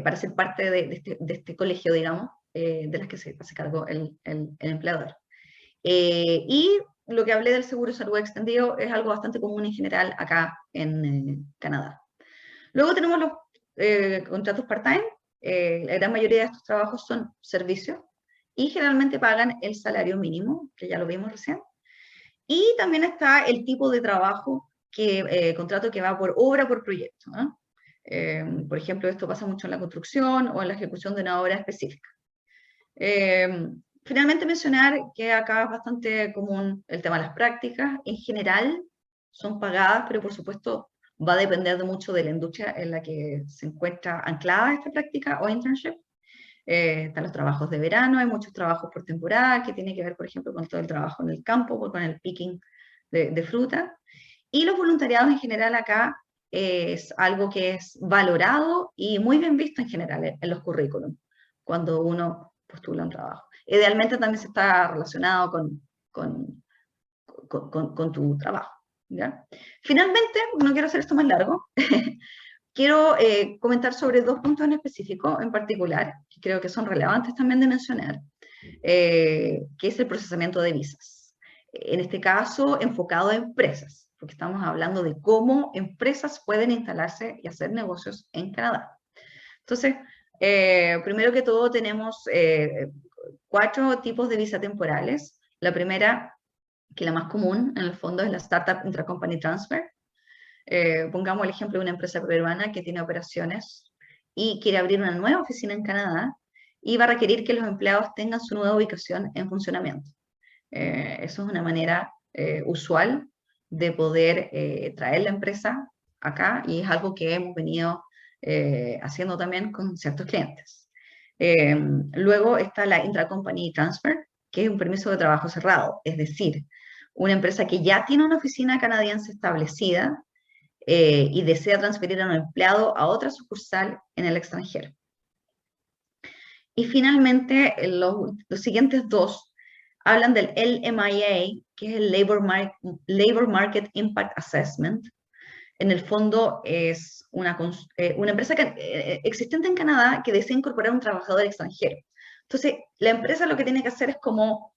para ser parte de este colegio, digamos, de las que se hace cargo el empleador. Y lo que hablé del seguro de salud extendido es algo bastante común en general acá en Canadá. Luego tenemos los contratos part-time. La gran mayoría de estos trabajos son servicios y generalmente pagan el salario mínimo, que ya lo vimos recién. Y también está el tipo de trabajo, contrato que va por obra, por proyecto, ¿no? Por ejemplo, esto pasa mucho en la construcción o en la ejecución de una obra específica. Finalmente mencionar que acá es bastante común el tema de las prácticas. En general son pagadas, pero por supuesto va a depender de mucho de la industria en la que se encuentra anclada esta práctica o internship. Están los trabajos de verano, hay muchos trabajos por temporada que tiene que ver, por ejemplo, con todo el trabajo en el campo, con el picking de fruta. Y los voluntariados en general acá es algo que es valorado y muy bien visto en general en los currículums, cuando uno postula un trabajo. Idealmente también se está relacionado con tu trabajo. ¿Ya? Finalmente, no quiero hacer esto más largo, quiero comentar sobre dos puntos en específico, en particular, que creo que son relevantes también de mencionar, que es el procesamiento de visas. En este caso, enfocado a empresas, porque estamos hablando de cómo empresas pueden instalarse y hacer negocios en Canadá. Entonces, primero que todo tenemos 4 tipos de visa temporales. La primera, que la más común en el fondo, es la Startup Intracompany Transfer. Pongamos el ejemplo de una empresa peruana que tiene operaciones y quiere abrir una nueva oficina en Canadá y va a requerir que los empleados tengan su nueva ubicación en funcionamiento. Eso es una manera usual de poder traer la empresa acá y es algo que hemos venido haciendo también con ciertos clientes. Luego está la Intracompany Transfer, que es un permiso de trabajo cerrado, es decir, una empresa que ya tiene una oficina canadiense establecida y desea transferir a un empleado a otra sucursal en el extranjero. Y finalmente, los siguientes dos hablan del LMIA, que es el Labor Market Impact Assessment. En el fondo es una empresa existente en Canadá que desea incorporar un trabajador extranjero. Entonces, la empresa lo que tiene que hacer es como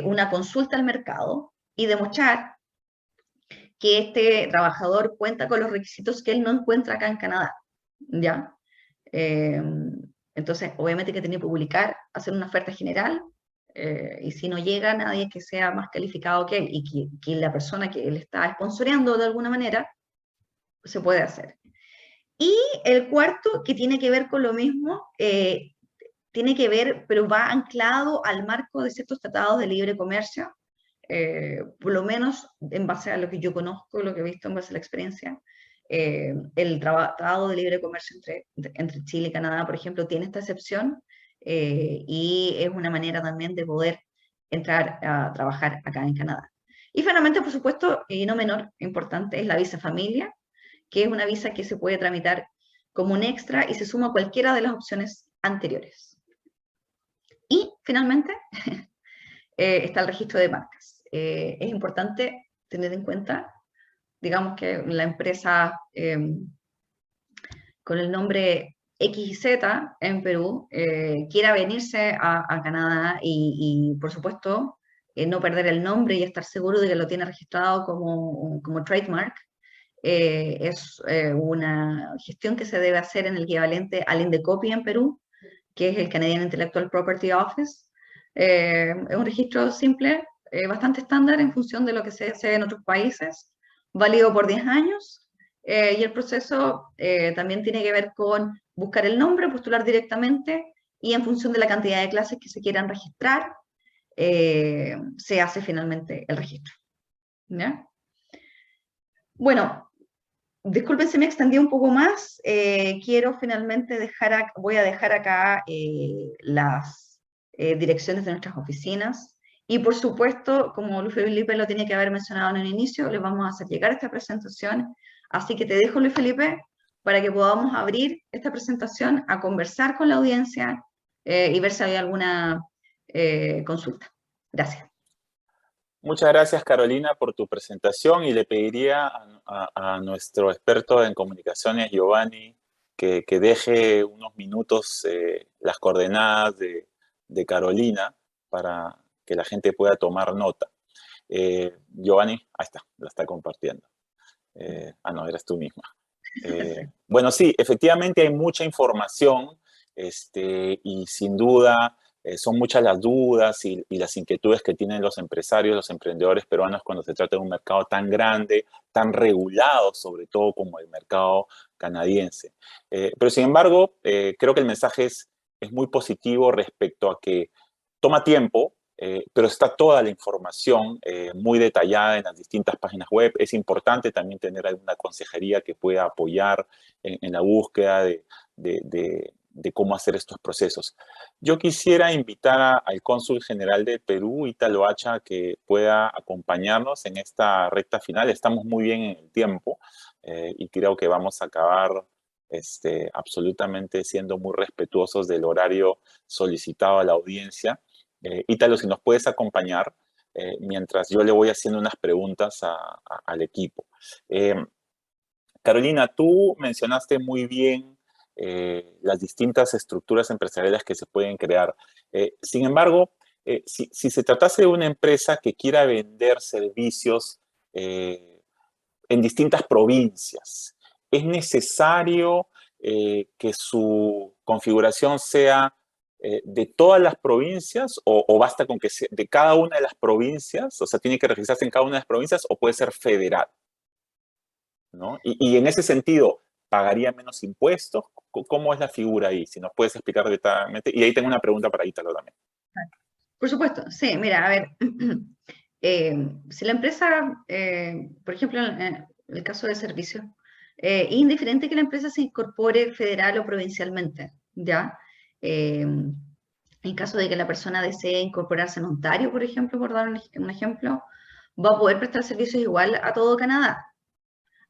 una consulta al mercado y demostrar que este trabajador cuenta con los requisitos que él no encuentra acá en Canadá, ¿ya? Entonces, obviamente que tiene que publicar, hacer una oferta general, y si no llega nadie que sea más calificado que él, y que la persona que él está sponsoreando de alguna manera, se puede hacer. Y el cuarto, que tiene que ver con lo mismo, tiene que ver, pero va anclado al marco de ciertos tratados de libre comercio, por lo menos en base a lo que yo conozco, lo que he visto en base a la experiencia. El Tratado de Libre Comercio entre Chile y Canadá, por ejemplo, tiene esta excepción y es una manera también de poder entrar a trabajar acá en Canadá. Y finalmente, por supuesto, y no menor importante, es la visa familia, que es una visa que se puede tramitar como un extra y se suma a cualquiera de las opciones anteriores. Y finalmente está el registro de marcas. Es importante tener en cuenta, digamos que la empresa con el nombre X y Z en Perú quiera venirse a Canadá y, por supuesto, no perder el nombre y estar seguro de que lo tiene registrado como trademark, es una gestión que se debe hacer en el equivalente al INDECOPI en Perú, que es el Canadian Intellectual Property Office. Es un registro simple, bastante estándar en función de lo que se hace en otros países, válido por 10 años, y el proceso también tiene que ver con buscar el nombre, postular directamente, y en función de la cantidad de clases que se quieran registrar, se hace finalmente el registro. ¿Ya? Bueno, disculpen si me extendí un poco más. Quiero finalmente voy a dejar acá las direcciones de nuestras oficinas. Y por supuesto, como Luis Felipe lo tiene que haber mencionado en el inicio, les vamos a hacer llegar esta presentación. Así que te dejo, Luis Felipe, para que podamos abrir esta presentación a conversar con la audiencia y ver si hay alguna consulta. Gracias. Muchas gracias, Carolina, por tu presentación, y le pediría a nuestro experto en comunicaciones, Giovanni, que deje unos minutos las coordenadas de Carolina para que la gente pueda tomar nota. Giovanni, ahí está, la está compartiendo. No, eres tú misma. Bueno, sí, efectivamente hay mucha información y sin duda son muchas las dudas y las inquietudes que tienen los empresarios, los emprendedores peruanos cuando se trata de un mercado tan grande, tan regulado, sobre todo como el mercado canadiense. Pero sin embargo, creo que el mensaje es muy positivo respecto a que toma tiempo, pero está toda la información muy detallada en las distintas páginas web. Es importante también tener alguna consejería que pueda apoyar en la búsqueda de cómo hacer estos procesos. Yo quisiera invitar al cónsul general de Perú, Ítalo Hacha, que pueda acompañarnos en esta recta final. Estamos muy bien en el tiempo y creo que vamos a acabar absolutamente siendo muy respetuosos del horario solicitado a la audiencia. Ítalo, si nos puedes acompañar mientras yo le voy haciendo unas preguntas al equipo. Carolina, tú mencionaste muy bien las distintas estructuras empresariales que se pueden crear. Sin embargo, si se tratase de una empresa que quiera vender servicios en distintas provincias, ¿es necesario que su configuración sea de todas las provincias o basta con que sea de cada una de las provincias? O sea, ¿tiene que registrarse en cada una de las provincias o puede ser federal? ¿No? Y en ese sentido, ¿pagaría menos impuestos? ¿Cómo es la figura ahí? Si nos puedes explicar detalladamente. Y ahí tengo una pregunta para Ítalo también. Por supuesto, sí, mira, a ver, si la empresa, por ejemplo, en el caso de servicios, es indiferente que la empresa se incorpore federal o provincialmente, ¿ya? En caso de que la persona desee incorporarse en Ontario, por ejemplo, por dar un ejemplo, va a poder prestar servicios igual a todo Canadá.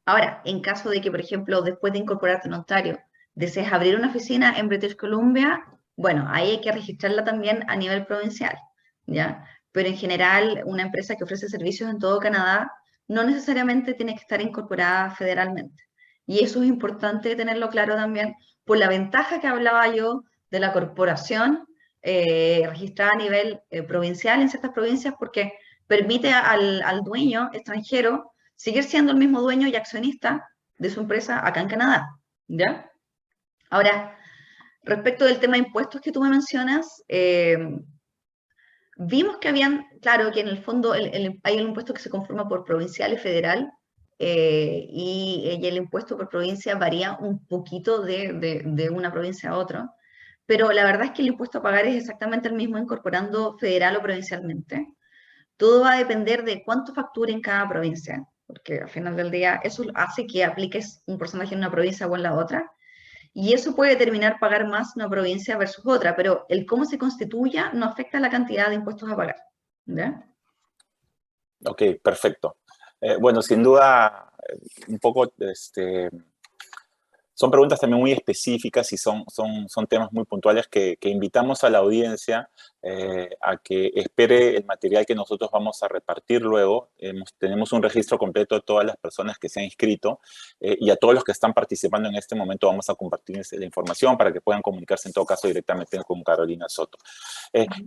Ahora, en caso de que, por ejemplo, después de incorporarte en Ontario, desees abrir una oficina en British Columbia, bueno, ahí hay que registrarla también a nivel provincial, ¿ya? Pero en general, una empresa que ofrece servicios en todo Canadá no necesariamente tiene que estar incorporada federalmente. Y eso es importante tenerlo claro también por la ventaja que hablaba yo de la corporación registrada a nivel provincial en ciertas provincias, porque permite al dueño extranjero seguir siendo el mismo dueño y accionista de su empresa acá en Canadá, ¿ya? Ahora, respecto del tema de impuestos que tú me mencionas, vimos que claro, que en el fondo hay un impuesto que se conforma por provincial y federal, y el impuesto por provincia varía un poquito de una provincia a otra, pero la verdad es que el impuesto a pagar es exactamente el mismo incorporando federal o provincialmente. Todo va a depender de cuánto facture en cada provincia, porque al final del día eso hace que apliques un porcentaje en una provincia o en la otra, y eso puede determinar pagar más una provincia versus otra, pero el cómo se constituya no afecta la cantidad de impuestos a pagar. ¿Ya? Ok, perfecto. Bueno, sin duda, un poco son preguntas también muy específicas y son temas muy puntuales que invitamos a la audiencia a que espere el material que nosotros vamos a repartir luego. Tenemos un registro completo de todas las personas que se han inscrito y a todos los que están participando en este momento vamos a compartirles la información para que puedan comunicarse en todo caso directamente con Carolina Soto.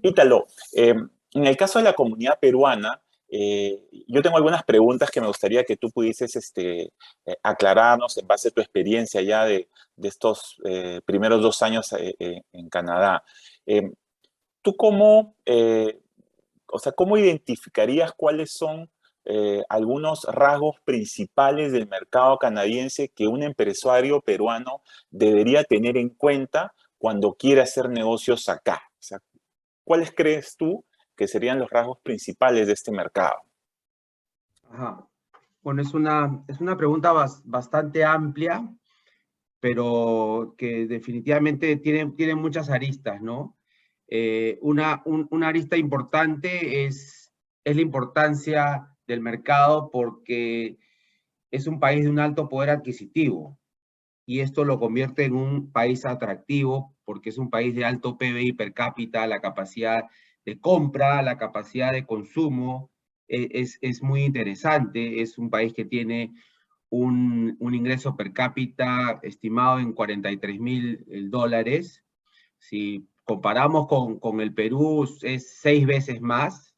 Ítalo, en el caso de la comunidad peruana, yo tengo algunas preguntas que me gustaría que tú pudieses aclararnos en base a tu experiencia ya de estos primeros 2 años en Canadá. ¿Tú cómo identificarías cuáles son algunos rasgos principales del mercado canadiense que un empresario peruano debería tener en cuenta cuando quiere hacer negocios acá? O sea, ¿cuáles crees tú que serían los rasgos principales de este mercado? Ajá. Bueno, es una pregunta bastante amplia, pero que definitivamente tiene muchas aristas, ¿no? Una arista importante es la importancia del mercado porque es un país de un alto poder adquisitivo y esto lo convierte en un país atractivo porque es un país de alto PBI per cápita, la capacidad de compra, la capacidad de consumo es muy interesante, es un país que tiene un ingreso per cápita estimado en $43,000. Si comparamos con el Perú, es 6 veces más,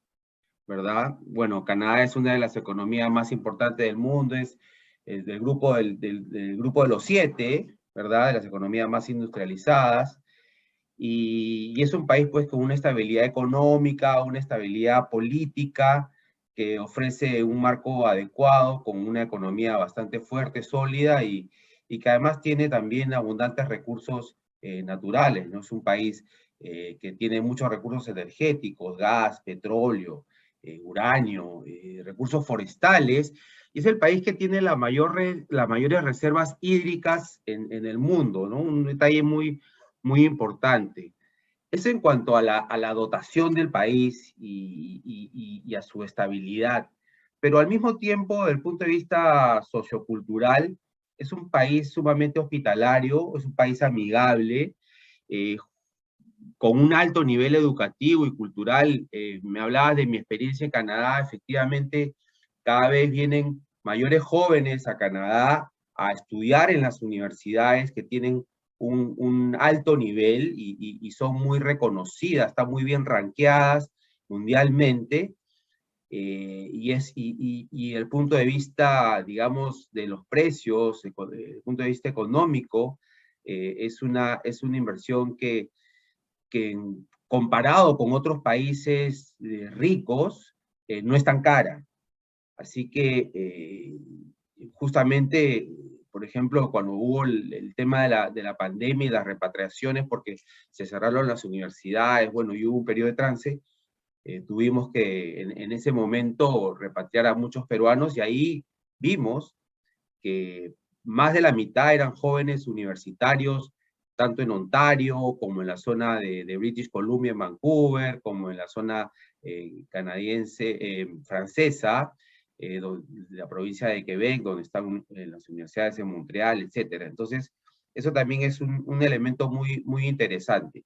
¿verdad? Bueno, Canadá es una de las economías más importantes del mundo, es del grupo de los 7, ¿verdad? De las economías más industrializadas. Y es un país pues con una estabilidad económica, una estabilidad política, que ofrece un marco adecuado, con una economía bastante fuerte, sólida y que además tiene también abundantes recursos naturales, ¿no? Es un país que tiene muchos recursos energéticos, gas, petróleo, uranio, recursos forestales, y es el país que tiene las mayores reservas hídricas en el mundo, ¿no? Un detalle muy importante. Es en cuanto a la dotación del país y a su estabilidad, pero al mismo tiempo, desde el punto de vista sociocultural, es un país sumamente hospitalario, es un país amigable, eh, con un alto nivel educativo y cultural. Me hablabas de mi experiencia en Canadá, efectivamente, cada vez vienen mayores jóvenes a Canadá a estudiar en las universidades que tienen un alto nivel y son muy reconocidas, están muy bien rankeadas mundialmente. Y el punto de vista, digamos, de los precios, desde el punto de vista económico, es una inversión que comparado con otros países ricos, no es tan cara. Así que justamente, por ejemplo, cuando hubo el tema de la pandemia y las repatriaciones, porque se cerraron las universidades, bueno, y hubo un periodo de trance, tuvimos que en ese momento repatriar a muchos peruanos y ahí vimos que más de la mitad eran jóvenes universitarios, tanto en Ontario como en la zona de British Columbia, en Vancouver, como en la zona canadiense, francesa, de la provincia de Quebec, donde están las universidades en Montreal, etc. Entonces, eso también es un elemento muy interesante.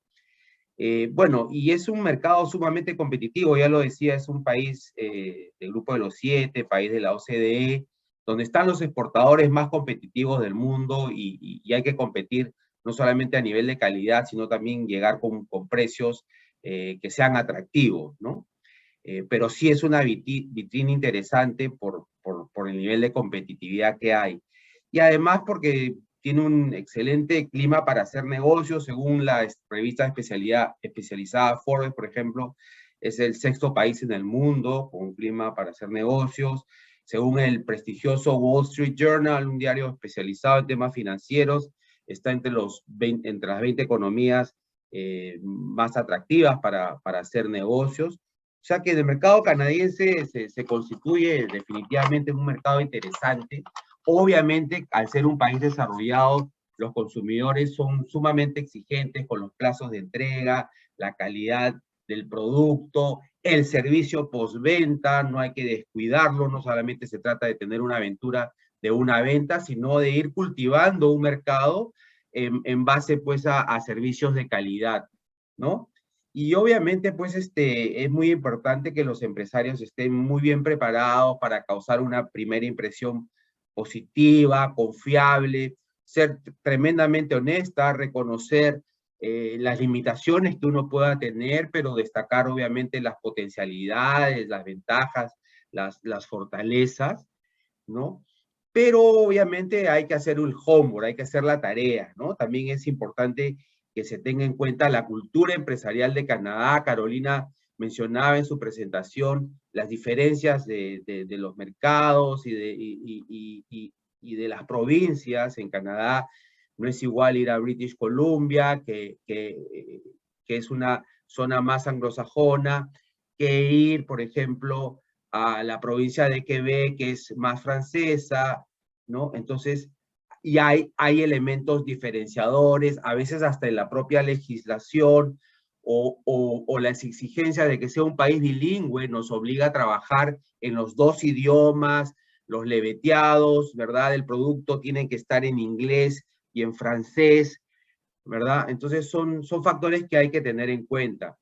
Bueno, y es un mercado sumamente competitivo, ya lo decía, es un país del grupo de los 7, país de la OCDE, donde están los exportadores más competitivos del mundo y hay que competir no solamente a nivel de calidad, sino también llegar con precios que sean atractivos, ¿no? Pero sí es una vitrina interesante por el nivel de competitividad que hay. Y además porque tiene un excelente clima para hacer negocios, según la revista especializada Forbes, por ejemplo, es el 6º país en el mundo con un clima para hacer negocios. Según el prestigioso Wall Street Journal, un diario especializado en temas financieros, está entre las 20 economías más atractivas para hacer negocios. O sea que el mercado canadiense se constituye definitivamente en un mercado interesante. Obviamente, al ser un país desarrollado, los consumidores son sumamente exigentes con los plazos de entrega, la calidad del producto, el servicio postventa, no hay que descuidarlo, no solamente se trata de tener una aventura de una venta, sino de ir cultivando un mercado en base pues a servicios de calidad, ¿no? Y obviamente pues es muy importante que los empresarios estén muy bien preparados para causar una primera impresión positiva, confiable, ser tremendamente honesta, reconocer las limitaciones que uno pueda tener, pero destacar obviamente las potencialidades, las ventajas, las fortalezas, ¿no? Pero obviamente hay que hacer el homework, hay que hacer la tarea, ¿no? También es importante que se tenga en cuenta la cultura empresarial de Canadá. Carolina mencionaba en su presentación las diferencias de los mercados y de las provincias en Canadá. No es igual ir a British Columbia, que es una zona más anglosajona, que ir, por ejemplo, a la provincia de Quebec, que es más francesa, ¿no? Entonces, y hay elementos diferenciadores, a veces hasta en la propia legislación o las exigencias de que sea un país bilingüe nos obliga a trabajar en los dos idiomas, los leveteados, ¿verdad? El producto tiene que estar en inglés y en francés, ¿verdad? Entonces son factores que hay que tener en cuenta.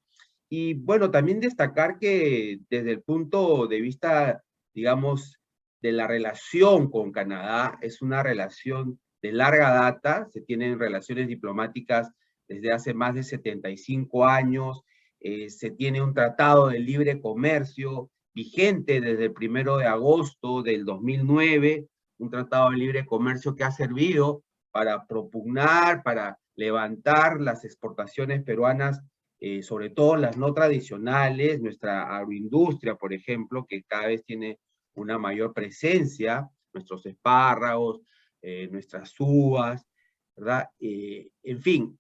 Y bueno, también destacar que desde el punto de vista, digamos, de la relación con Canadá, es una relación de larga data, se tienen relaciones diplomáticas desde hace más de 75 años, se tiene un tratado de libre comercio vigente desde el 1 de agosto del 2009, un tratado de libre comercio que ha servido para propugnar, para levantar las exportaciones peruanas, sobre todo las no tradicionales, nuestra agroindustria, por ejemplo, que cada vez tiene una mayor presencia, nuestros espárragos, nuestras uvas, ¿verdad? En fin,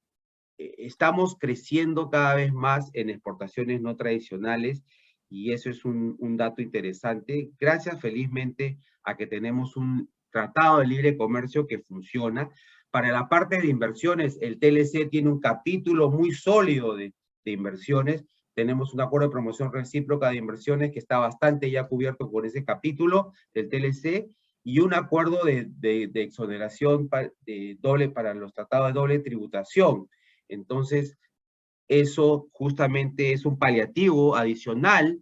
estamos creciendo cada vez más en exportaciones no tradicionales y eso es un dato interesante, gracias felizmente a que tenemos un tratado de libre comercio que funciona. Para la parte de inversiones, el TLC tiene un capítulo muy sólido de inversiones. Tenemos un acuerdo de promoción recíproca de inversiones que está bastante ya cubierto por ese capítulo del TLC y un acuerdo de exoneración doble para los tratados de doble tributación. Entonces, eso justamente es un paliativo adicional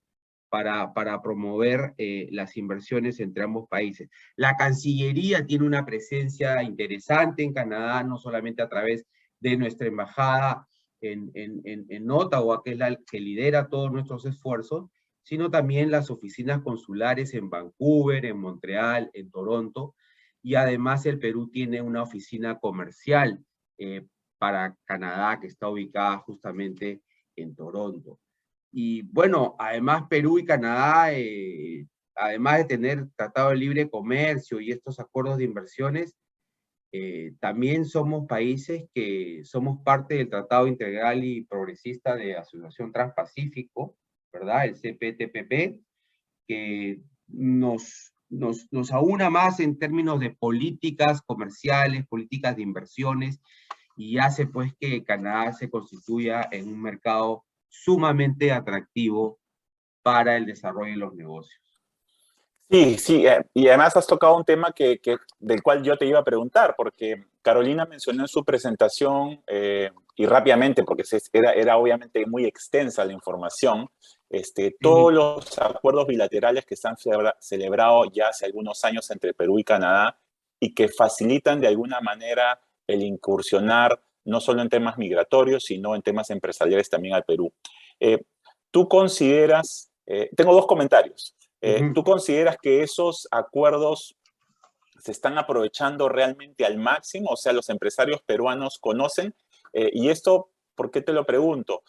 para promover las inversiones entre ambos países. La Cancillería tiene una presencia interesante en Canadá, no solamente a través de nuestra embajada en Ottawa, que es la que lidera todos nuestros esfuerzos, sino también las oficinas consulares en Vancouver, en Montreal, en Toronto, y además el Perú tiene una oficina comercial para Canadá que está ubicada justamente en Toronto. Y bueno, además Perú y Canadá, además de tener tratado de libre comercio y estos acuerdos de inversiones, también somos países que somos parte del Tratado Integral y Progresista de Asociación Transpacífico, ¿verdad? El CPTPP, que nos aúna más en términos de políticas comerciales, políticas de inversiones, y hace pues que Canadá se constituya en un mercado sumamente atractivo para el desarrollo de los negocios. Sí, sí, y además has tocado un tema del cual yo te iba a preguntar, porque Carolina mencionó en su presentación, y rápidamente, porque era obviamente muy extensa la información, todos los acuerdos bilaterales que se han celebrado ya hace algunos años entre Perú y Canadá y que facilitan de alguna manera el incursionar no solo en temas migratorios, sino en temas empresariales también al Perú. ¿Tú consideras, tengo dos comentarios, ¿tú consideras que esos acuerdos se están aprovechando realmente al máximo? O sea, los empresarios peruanos conocen, y esto, ¿por qué te lo pregunto?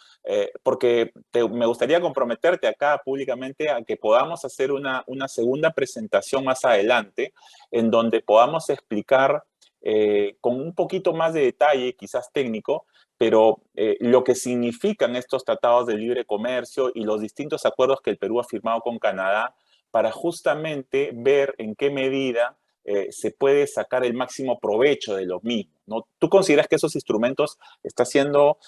Porque me gustaría comprometerte acá públicamente a que podamos hacer una segunda presentación más adelante, en donde podamos explicar con un poquito más de detalle, quizás técnico, pero lo que significan estos tratados de libre comercio y los distintos acuerdos que el Perú ha firmado con Canadá para justamente ver en qué medida se puede sacar el máximo provecho de los mismos, ¿no? ¿Tú consideras que esos instrumentos están siendo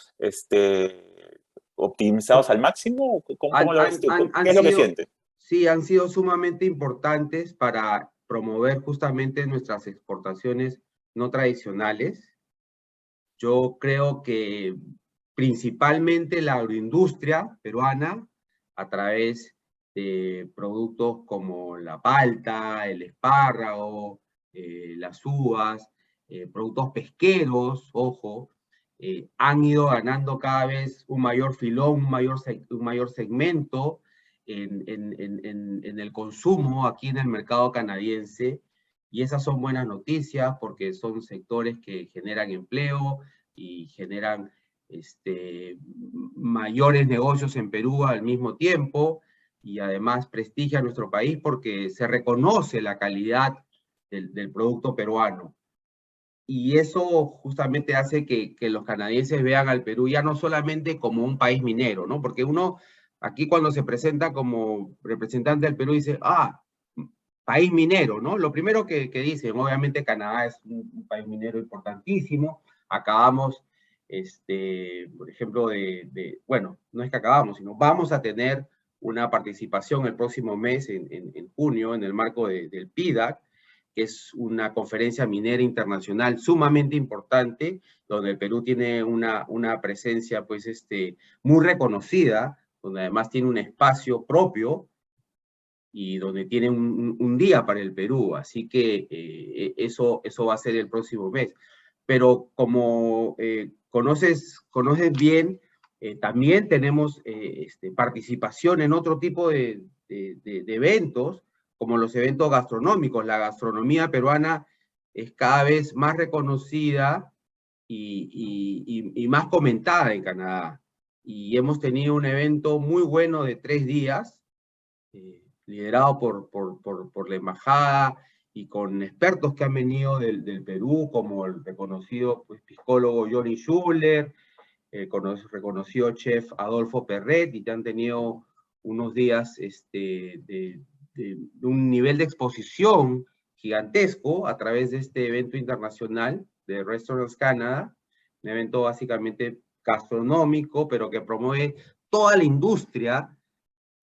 optimizados al máximo? ¿Cómo lo ves tú? Han ¿Qué es lo que sido, sientes? sí, han sido sumamente importantes para promover justamente nuestras exportaciones no tradicionales. Yo creo que principalmente la agroindustria peruana, a través de productos como la palta, el espárrago, las uvas, productos pesqueros, ojo, han ido ganando cada vez un mayor filón, un mayor segmento en el consumo aquí en el mercado canadiense. Y esas son buenas noticias porque son sectores que generan empleo y generan mayores negocios en Perú al mismo tiempo, y además prestigia a nuestro país porque se reconoce la calidad del producto peruano. Y eso justamente hace que los canadienses vean al Perú ya no solamente como un país minero, ¿no? Porque uno aquí cuando se presenta como representante del Perú dice, país minero, ¿no? Lo primero que dicen, obviamente Canadá es un país minero importantísimo. Acabamos, por ejemplo, bueno, no es que acabamos, sino vamos a tener una participación el próximo mes, en junio, en el marco del PIDAC, que es una conferencia minera internacional sumamente importante, donde el Perú tiene una presencia, pues, muy reconocida, donde además tiene un espacio propio, y donde tiene un día para el Perú, así que eso va a ser el próximo mes. Pero como conoces bien, también tenemos participación en otro tipo de eventos, como los eventos gastronómicos. La gastronomía peruana es cada vez más reconocida y más comentada en Canadá. Y hemos tenido un evento muy bueno de 3 días, liderado por la embajada y con expertos que han venido del Perú, como el reconocido, pues, piscólogo Johnny Schuller, el reconocido chef Adolfo Perret, y que han tenido unos días de un nivel de exposición gigantesco a través de este evento internacional de Restaurants Canada, un evento básicamente gastronómico, pero que promueve toda la industria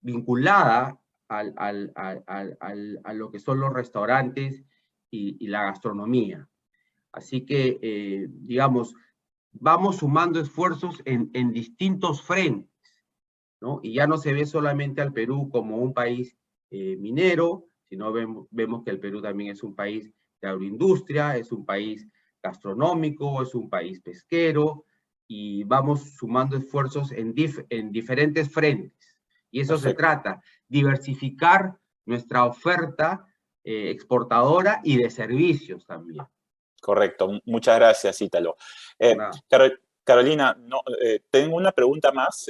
vinculada a lo que son los restaurantes y la gastronomía. Así que, digamos, vamos sumando esfuerzos en distintos frentes, ¿no? Y ya no se ve solamente al Perú como un país minero, sino vemos que el Perú también es un país de agroindustria, es un país gastronómico, es un país pesquero, y vamos sumando esfuerzos en diferentes frentes. Y eso se trata, diversificar nuestra oferta exportadora y de servicios también. Correcto, muchas gracias, Ítalo. Carolina, no, tengo una pregunta más.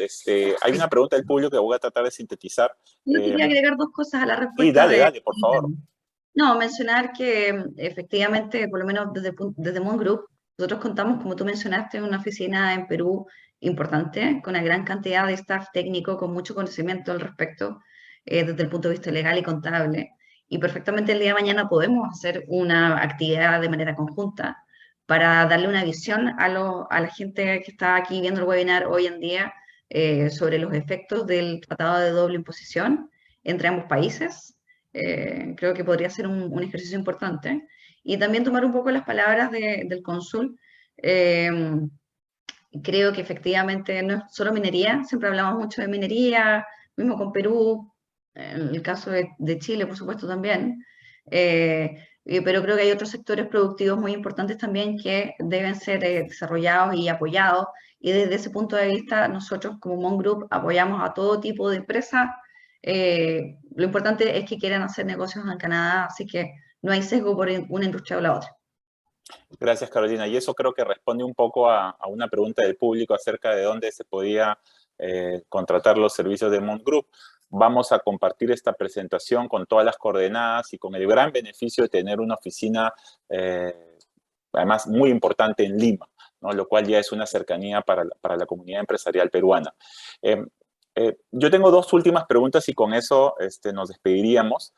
Hay una pregunta del público que voy a tratar de sintetizar. Yo quería agregar 2 cosas a la respuesta. Sí, dale, por favor. No, mencionar que efectivamente, por lo menos desde Moon Group, nosotros contamos, como tú mencionaste, en una oficina en Perú importante, con una gran cantidad de staff técnico, con mucho conocimiento al respecto, desde el punto de vista legal y contable. Y perfectamente el día de mañana podemos hacer una actividad de manera conjunta para darle una visión a la gente que está aquí viendo el webinar hoy en día sobre los efectos del tratado de doble imposición entre ambos países. Creo que podría ser un ejercicio importante. Y también tomar un poco las palabras del cónsul. Creo que efectivamente no es solo minería, siempre hablamos mucho de minería, mismo con Perú, en el caso de Chile, por supuesto, también. Pero creo que hay otros sectores productivos muy importantes también que deben ser desarrollados y apoyados. Y desde ese punto de vista, nosotros como Mon Group apoyamos a todo tipo de empresas. Lo importante es que quieran hacer negocios en Canadá, así que no hay sesgo por una industria o la otra. Gracias, Carolina. Y eso creo que responde un poco a una pregunta del público acerca de dónde se podía contratar los servicios de Mont Group. Vamos a compartir esta presentación con todas las coordenadas y con el gran beneficio de tener una oficina, además, muy importante en Lima, ¿no? Lo cual ya es una cercanía para la comunidad empresarial peruana. Yo tengo 2 últimas preguntas y con eso nos despediríamos.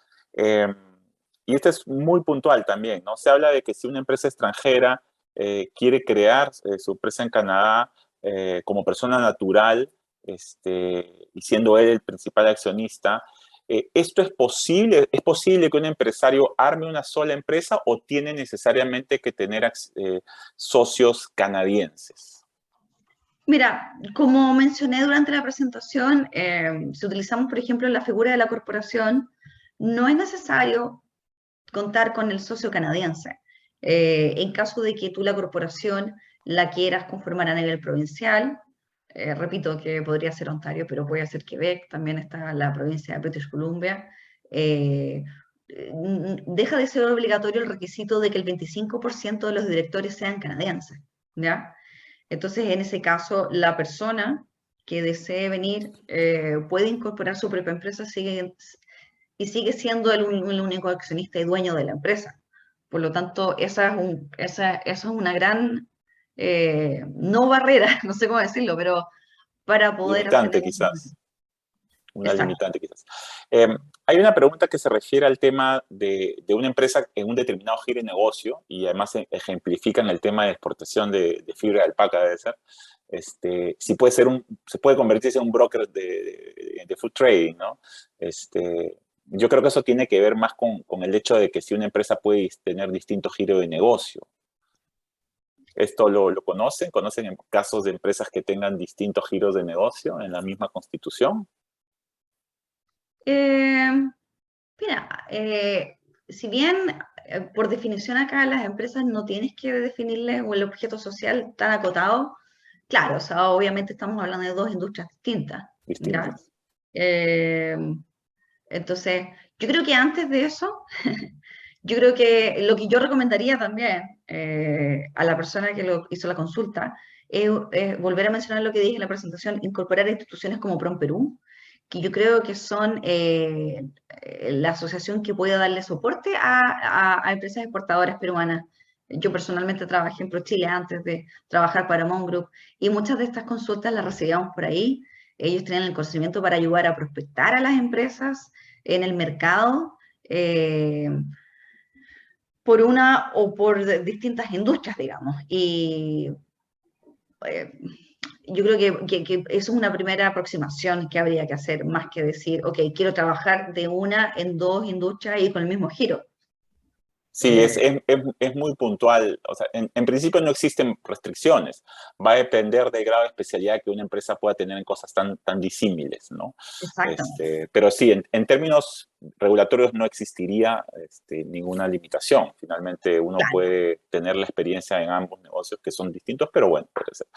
Y este es muy puntual también, ¿no? Se habla de que si una empresa extranjera quiere crear su empresa en Canadá como persona natural, y siendo él el principal accionista, ¿esto es posible? ¿Es posible que un empresario arme una sola empresa o tiene necesariamente que tener socios canadienses? Mira, como mencioné durante la presentación, si utilizamos, por ejemplo, la figura de la corporación, no es necesario contar con el socio canadiense. En caso de que tú la corporación la quieras conformar a nivel provincial, repito que podría ser Ontario, pero puede ser Quebec, también está la provincia de British Columbia, deja de ser obligatorio el requisito de que el 25% de los directores sean canadienses, ¿ya? Entonces, en ese caso, la persona que desee venir puede incorporar su propia empresa y sigue siendo el único accionista y dueño de la empresa. Por lo tanto, esa es una gran, no barrera, no sé cómo decirlo, pero para poder hacer Limitante, negocio. quizás. Una Exacto. limitante, quizás. Hay una pregunta que se refiere al tema de una empresa en un determinado giro de negocio y además ejemplifican el tema de exportación de fibra de alpaca, debe ser. Si puede ser se puede convertirse en un broker de food trading, ¿no? Yo creo que eso tiene que ver más con el hecho de que si una empresa puede tener distintos giros de negocio. ¿Esto lo conocen? ¿Conocen en casos de empresas que tengan distintos giros de negocio en la misma constitución? Mira, si bien por definición acá las empresas no tienes que definirles el objeto social tan acotado, claro, o sea, obviamente estamos hablando de dos industrias distintas, ¿ya? Distintas. Eh, entonces, yo creo que antes de eso, yo creo que lo que yo recomendaría también a la persona que lo hizo la consulta es volver a mencionar lo que dije en la presentación, incorporar instituciones como PROMPERÚ, que yo creo que son la asociación que puede darle soporte a empresas exportadoras peruanas. Yo personalmente trabajé en ProChile antes de trabajar para Mon Group y muchas de estas consultas las recibíamos por ahí. Ellos tenían el conocimiento para ayudar a prospectar a las empresas en el mercado. Por una o por distintas industrias, digamos. Y eh, yo creo que eso es una primera aproximación que habría que hacer, más que decir, ok, quiero trabajar de una en dos industrias y con el mismo giro. Sí, es muy puntual. O sea, en principio no existen restricciones. Va a depender del grado de especialidad que una empresa pueda tener en cosas tan disímiles, ¿no? Exactamente. Pero sí, en términos regulatorios no existiría ninguna limitación. Finalmente uno Claro, puede tener la experiencia en ambos negocios que son distintos, pero bueno, puede ser.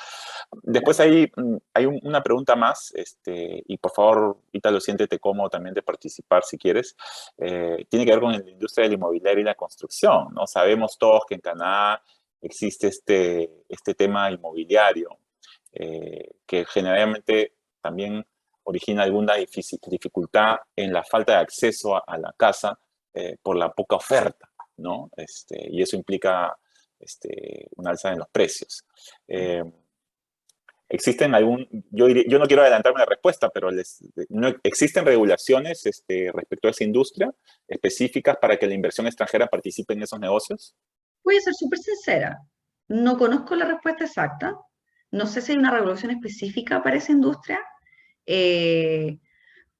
Después claro. hay una pregunta más, y por favor, Ítalo, siéntete cómodo también de participar si quieres. Tiene que ver con la industria del inmobiliario y la construcción, ¿no? Sabemos todos que en Canadá existe este tema inmobiliario, que generalmente también origina alguna dificultad en la falta de acceso a la casa por la poca oferta, ¿no? Y eso implica un alza en los precios. ¿Existen yo no quiero adelantarme la respuesta, pero ¿existen regulaciones respecto a esa industria específicas para que la inversión extranjera participe en esos negocios? Voy a ser súper sincera. No conozco la respuesta exacta. No sé si hay una regulación específica para esa industria,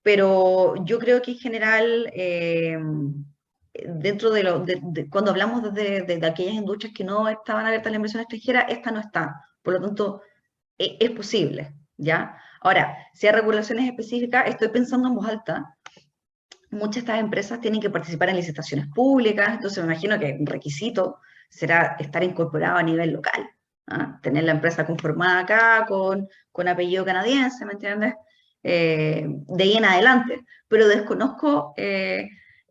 pero yo creo que en general, dentro cuando hablamos de aquellas industrias que no estaban abiertas a la inversión extranjera, esta no está. Por lo tanto, es posible, ¿ya? Ahora, si hay regulaciones específicas, estoy pensando en voz alta, muchas de estas empresas tienen que participar en licitaciones públicas, entonces me imagino que un requisito será estar incorporado a nivel local, ¿ah? Tener la empresa conformada acá con apellido canadiense, ¿me entiendes? De ahí en adelante, pero desconozco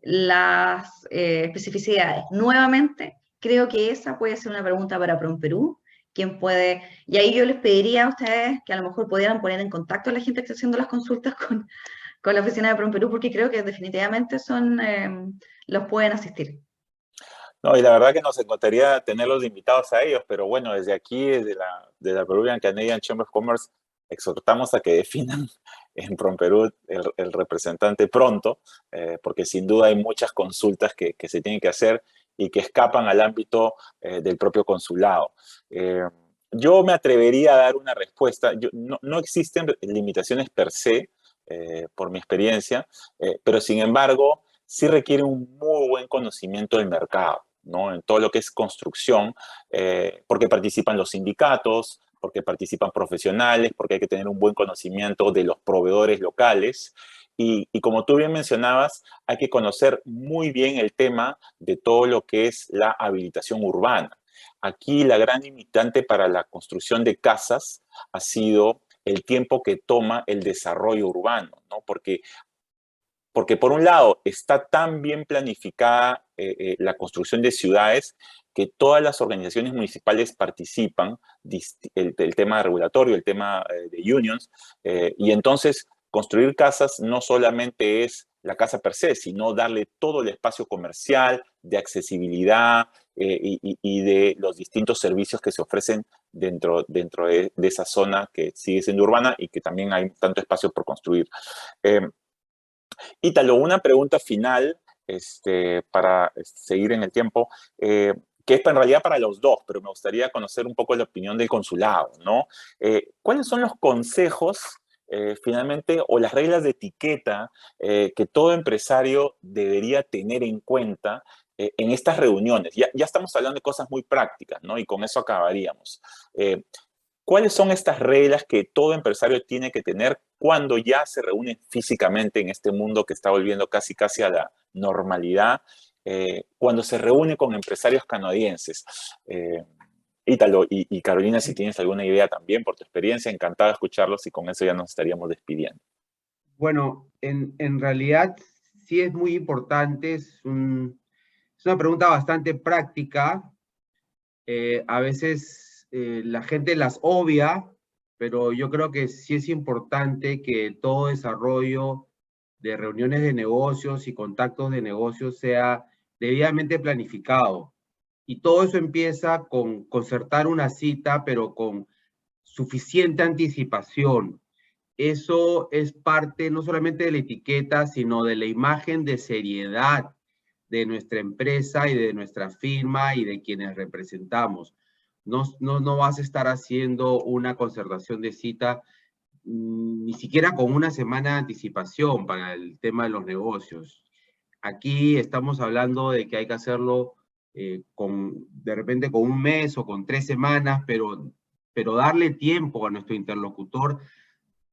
las especificidades. Nuevamente, creo que esa puede ser una pregunta para PROMPERÚ, quién puede, y ahí yo les pediría a ustedes que a lo mejor pudieran poner en contacto a la gente que está haciendo las consultas con la oficina de PROMPERÚ, porque creo que definitivamente los pueden asistir. No, y la verdad que nos encantaría tenerlos invitados a ellos, pero bueno, desde aquí, de la Peruvian Canadian Chamber of Commerce, exhortamos a que definan en PROMPERÚ el representante pronto, porque sin duda hay muchas consultas que se tienen que hacer y que escapan al ámbito del propio consulado. yo me atrevería a dar una respuesta. No existen limitaciones per se, por mi experiencia, pero sin embargo, sí requiere un muy buen conocimiento del mercado, ¿no? En todo lo que es construcción, porque participan los sindicatos, porque participan profesionales, porque hay que tener un buen conocimiento de los proveedores locales. Y como tú bien mencionabas, hay que conocer muy bien el tema de todo lo que es la habilitación urbana. Aquí la gran limitante para la construcción de casas ha sido el tiempo que toma el desarrollo urbano, ¿no? Porque por un lado está tan bien planificada la construcción de ciudades que todas las organizaciones municipales participan, el tema regulatorio, el tema de unions, y entonces construir casas no solamente es la casa per se, sino darle todo el espacio comercial, de accesibilidad y de los distintos servicios que se ofrecen dentro de esa zona que sigue siendo urbana y que también hay tanto espacio por construir. Ítalo, una pregunta final para seguir en el tiempo, que es en realidad para los dos, pero me gustaría conocer un poco la opinión del consulado, ¿no? ¿Cuáles son los consejos, finalmente, o las reglas de etiqueta que todo empresario debería tener en cuenta en estas reuniones? Ya estamos hablando de cosas muy prácticas, ¿no? Y con eso acabaríamos. ¿Cuáles son estas reglas que todo empresario tiene que tener cuando ya se reúne físicamente en este mundo que está volviendo casi a la normalidad? Cuando se reúne con empresarios canadienses. Ítalo y Carolina, si tienes alguna idea también por tu experiencia, encantado de escucharlos y con eso ya nos estaríamos despidiendo. Bueno, en realidad sí es muy importante, es una pregunta bastante práctica. A veces la gente las obvia, pero yo creo que sí es importante que todo desarrollo de reuniones de negocios y contactos de negocios sea debidamente planificado. Y todo eso empieza con concertar una cita, pero con suficiente anticipación. Eso es parte no solamente de la etiqueta, sino de la imagen de seriedad de nuestra empresa y de nuestra firma y de quienes representamos. No vas a estar haciendo una concertación de cita ni siquiera con una semana de anticipación para el tema de los negocios. Aquí estamos hablando de que hay que hacerlo de repente con un mes o con 3 semanas, pero darle tiempo a nuestro interlocutor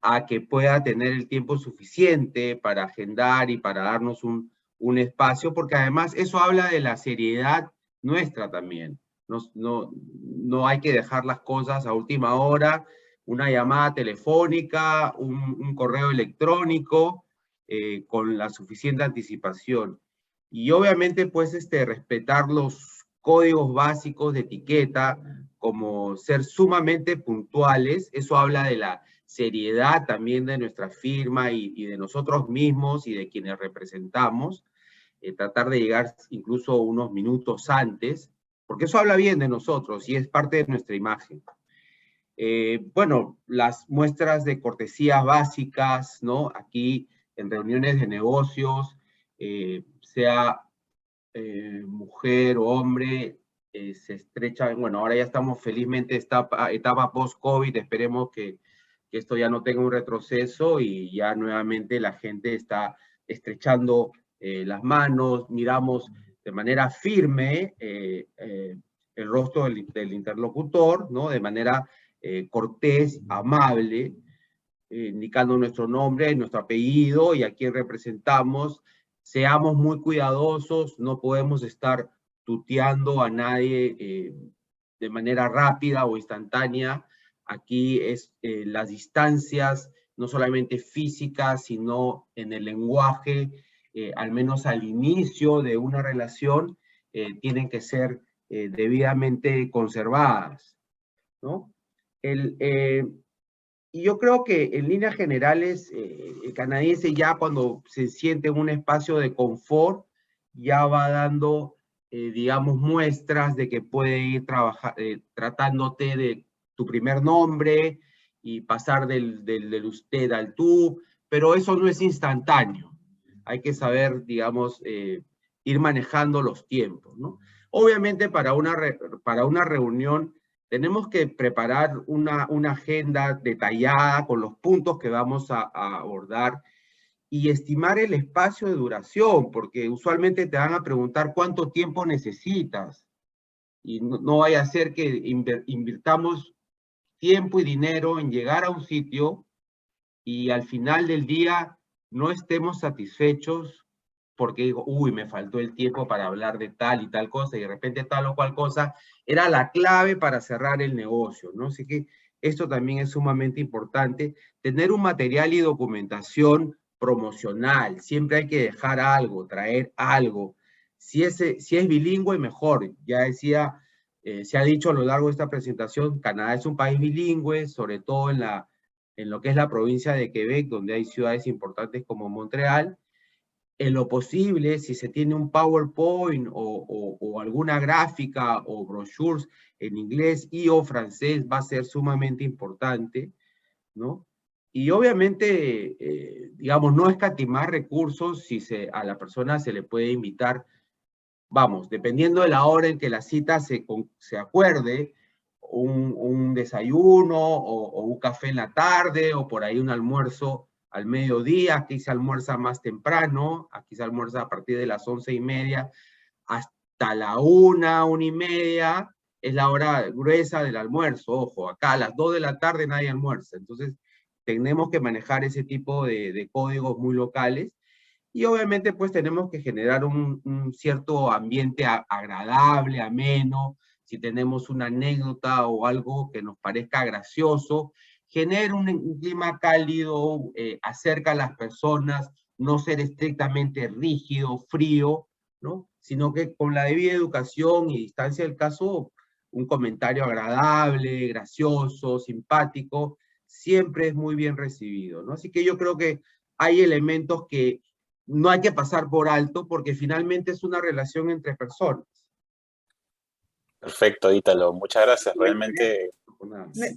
a que pueda tener el tiempo suficiente para agendar y para darnos un espacio, porque además eso habla de la seriedad nuestra también. No hay que dejar las cosas a última hora, una llamada telefónica, un correo electrónico, con la suficiente anticipación. Y obviamente, pues, respetar los códigos básicos de etiqueta, como ser sumamente puntuales. Eso habla de la seriedad también de nuestra firma y de nosotros mismos y de quienes representamos. Tratar de llegar incluso unos minutos antes, porque eso habla bien de nosotros y es parte de nuestra imagen. Bueno, las muestras de cortesías básicas, ¿no? Aquí en reuniones de negocios, sea mujer o hombre, se estrecha, bueno, ahora ya estamos felizmente en esta etapa post-COVID, esperemos que esto ya no tenga un retroceso y ya nuevamente la gente está estrechando las manos, miramos de manera firme el rostro del interlocutor, ¿no? De manera cortés, amable, indicando nuestro nombre, nuestro apellido y a quién representamos. Seamos muy cuidadosos, no podemos estar tuteando a nadie de manera rápida o instantánea. Aquí las distancias, no solamente físicas, sino en el lenguaje, al menos al inicio de una relación, tienen que ser debidamente conservadas, ¿no? Y yo creo que en líneas generales, el canadiense ya cuando se siente en un espacio de confort, ya va dando, digamos, muestras de que puede ir tratándote de tu primer nombre y pasar del usted al tú, pero eso no es instantáneo. Hay que saber, digamos, ir manejando los tiempos, ¿no? Obviamente para una reunión tenemos que preparar una agenda detallada con los puntos que vamos a abordar y estimar el espacio de duración, porque usualmente te van a preguntar cuánto tiempo necesitas. Y no vaya a ser que invirtamos tiempo y dinero en llegar a un sitio y al final del día no estemos satisfechos porque digo, uy, me faltó el tiempo para hablar de tal y tal cosa, y de repente tal o cual cosa era la clave para cerrar el negocio, ¿no? Así que esto también es sumamente importante, tener un material y documentación promocional, siempre hay que dejar algo, traer algo. Si es bilingüe, mejor. Ya decía, se ha dicho a lo largo de esta presentación, Canadá es un país bilingüe, sobre todo en lo que es la provincia de Quebec, donde hay ciudades importantes como Montreal. En lo posible, si se tiene un PowerPoint o alguna gráfica o brochures en inglés y o francés, va a ser sumamente importante, ¿no? Y obviamente, digamos, no escatimar recursos si a la persona se le puede invitar, vamos, dependiendo de la hora en que la cita se acuerde, un desayuno o un café en la tarde o por ahí un almuerzo al mediodía. Aquí se almuerza más temprano, aquí se almuerza a partir de las 11:30 hasta la 1:30, es la hora gruesa del almuerzo. Ojo, acá a las 2 de la tarde nadie almuerza, entonces tenemos que manejar ese tipo de códigos muy locales. Y obviamente pues tenemos que generar un cierto ambiente agradable, ameno. Si tenemos una anécdota o algo que nos parezca gracioso, genera un clima cálido, acerca a las personas, no ser estrictamente rígido, frío, ¿no? Sino que con la debida educación y distancia del caso, un comentario agradable, gracioso, simpático, siempre es muy bien recibido, ¿no? Así que yo creo que hay elementos que no hay que pasar por alto porque finalmente es una relación entre personas. Perfecto, Ítalo. Muchas gracias. Realmente,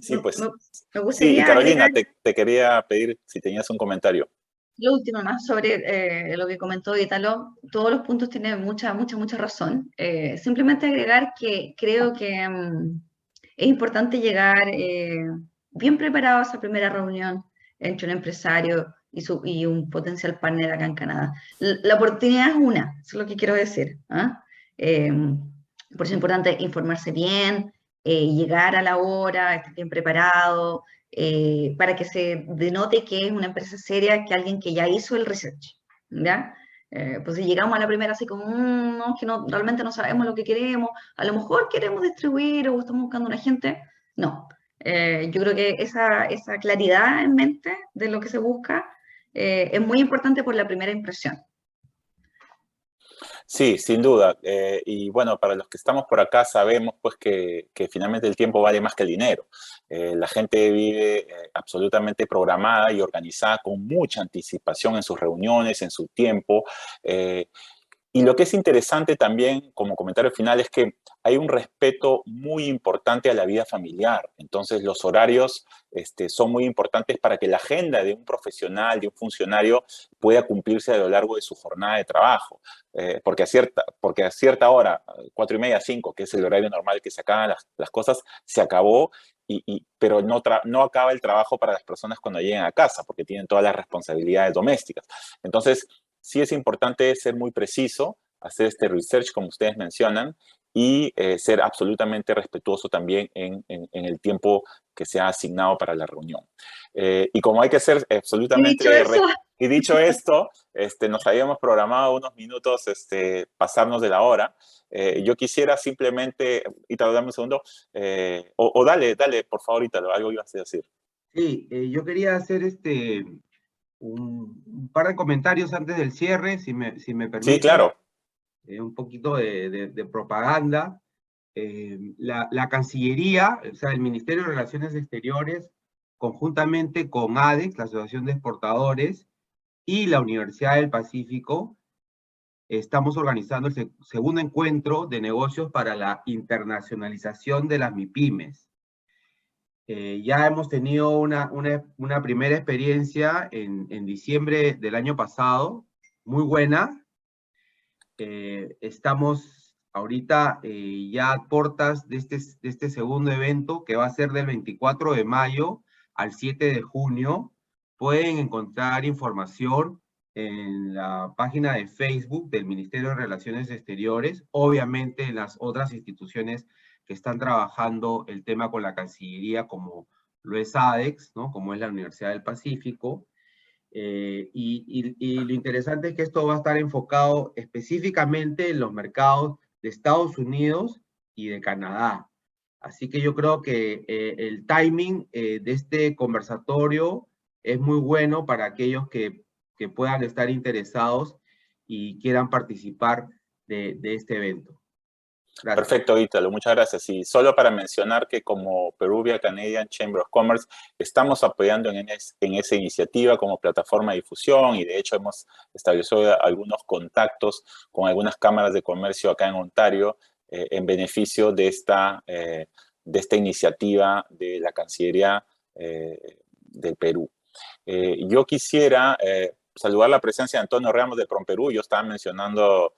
sí, pues. Me Sí, y gustaría Carolina, agregar te quería pedir si tenías un comentario. lo último más sobre lo que comentó Italo. Todos los puntos tienen mucha razón. Simplemente agregar que creo que es importante llegar bien preparado a esa primera reunión entre un empresario y un potencial partner acá en Canadá. La oportunidad es una, eso es lo que quiero decir. ¿Ah? Por eso es importante informarse bien, llegar a la hora, estar bien preparado, para que se denote que es una empresa seria, que alguien que ya hizo el research, ¿ya? Pues si llegamos a la primera así como, no, que no, realmente no sabemos lo que queremos, a lo mejor queremos distribuir o estamos buscando una gente, no. Yo creo que esa claridad en mente de lo que se busca es muy importante por la primera impresión. Sí, sin duda. Y bueno, para los que estamos por acá sabemos pues que finalmente el tiempo vale más que el dinero. La gente vive absolutamente programada y organizada con mucha anticipación en sus reuniones, en su tiempo. Y lo que es interesante también, como comentario final, es que hay un respeto muy importante a la vida familiar. Entonces, los horarios son muy importantes para que la agenda de un profesional, de un funcionario, pueda cumplirse a lo largo de su jornada de trabajo. Porque a cierta hora, 4:30, 5, que es el horario normal que se acaban las cosas, se acabó, pero no acaba el trabajo para las personas cuando lleguen a casa, porque tienen todas las responsabilidades domésticas. Entonces, sí es importante ser muy preciso, hacer este research, como ustedes mencionan, y ser absolutamente respetuoso también en el tiempo que se ha asignado para la reunión. Y como hay que ser absolutamente... Y dicho esto, nos habíamos programado unos minutos pasarnos de la hora. Yo quisiera simplemente, Ítalo, dame un segundo, o dale, por favor, Ítalo, algo ibas a decir. Sí, yo quería hacer un par de comentarios antes del cierre, si me Sí, permite. claro. Un poquito de propaganda. La Cancillería, o sea, el Ministerio de Relaciones Exteriores, conjuntamente con ADEX, la Asociación de Exportadores, y la Universidad del Pacífico, estamos organizando el segundo encuentro de negocios para la internacionalización de las MIPYMES. Ya hemos tenido una primera experiencia en diciembre del año pasado, muy buena. Estamos ahorita ya a portas de este segundo evento, que va a ser del 24 de mayo al 7 de junio, pueden encontrar información en la página de Facebook del Ministerio de Relaciones Exteriores, obviamente en las otras instituciones que están trabajando el tema con la Cancillería, como lo es ADEX, ¿no? Como es la Universidad del Pacífico. Y lo interesante es que esto va a estar enfocado específicamente en los mercados de Estados Unidos y de Canadá. Así que yo creo que el timing de este conversatorio es muy bueno para aquellos que puedan estar interesados y quieran participar de este evento. Gracias. Perfecto, Ítalo, muchas gracias. Y solo para mencionar que como Peruvian Canadian Chamber of Commerce estamos apoyando en esa iniciativa como plataforma de difusión y de hecho hemos establecido algunos contactos con algunas cámaras de comercio acá en Ontario en beneficio de esta iniciativa de la Cancillería del Perú. Yo quisiera saludar la presencia de Antonio Ramos de PromPerú. Yo estaba mencionando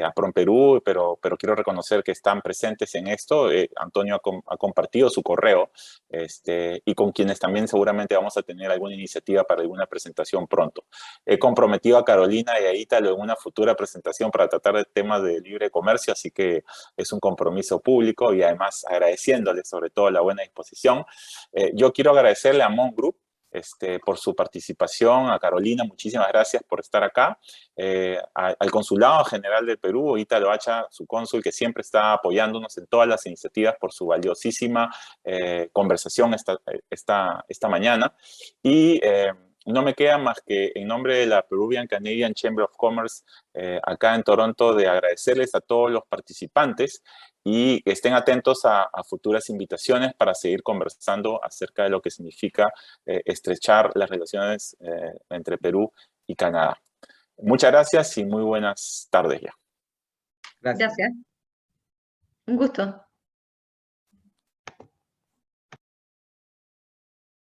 a PromPerú, pero quiero reconocer que están presentes en esto. Antonio ha compartido su correo y con quienes también seguramente vamos a tener alguna iniciativa para alguna presentación pronto. He comprometido a Carolina y a Ítalo en una futura presentación para tratar de temas de libre comercio, así que es un compromiso público y además agradeciéndoles sobre todo la buena disposición. Yo quiero agradecerle a Mon Group por su participación, a Carolina, muchísimas gracias por estar acá, al Consulado General del Perú, Ítalo Hacha, su cónsul, que siempre está apoyándonos en todas las iniciativas por su valiosísima conversación esta mañana, y no me queda más que en nombre de la Peruvian Canadian Chamber of Commerce acá en Toronto de agradecerles a todos los participantes y que estén atentos a futuras invitaciones para seguir conversando acerca de lo que significa estrechar las relaciones entre Perú y Canadá. Muchas gracias y muy buenas tardes ya. Gracias. Gracias. Un gusto.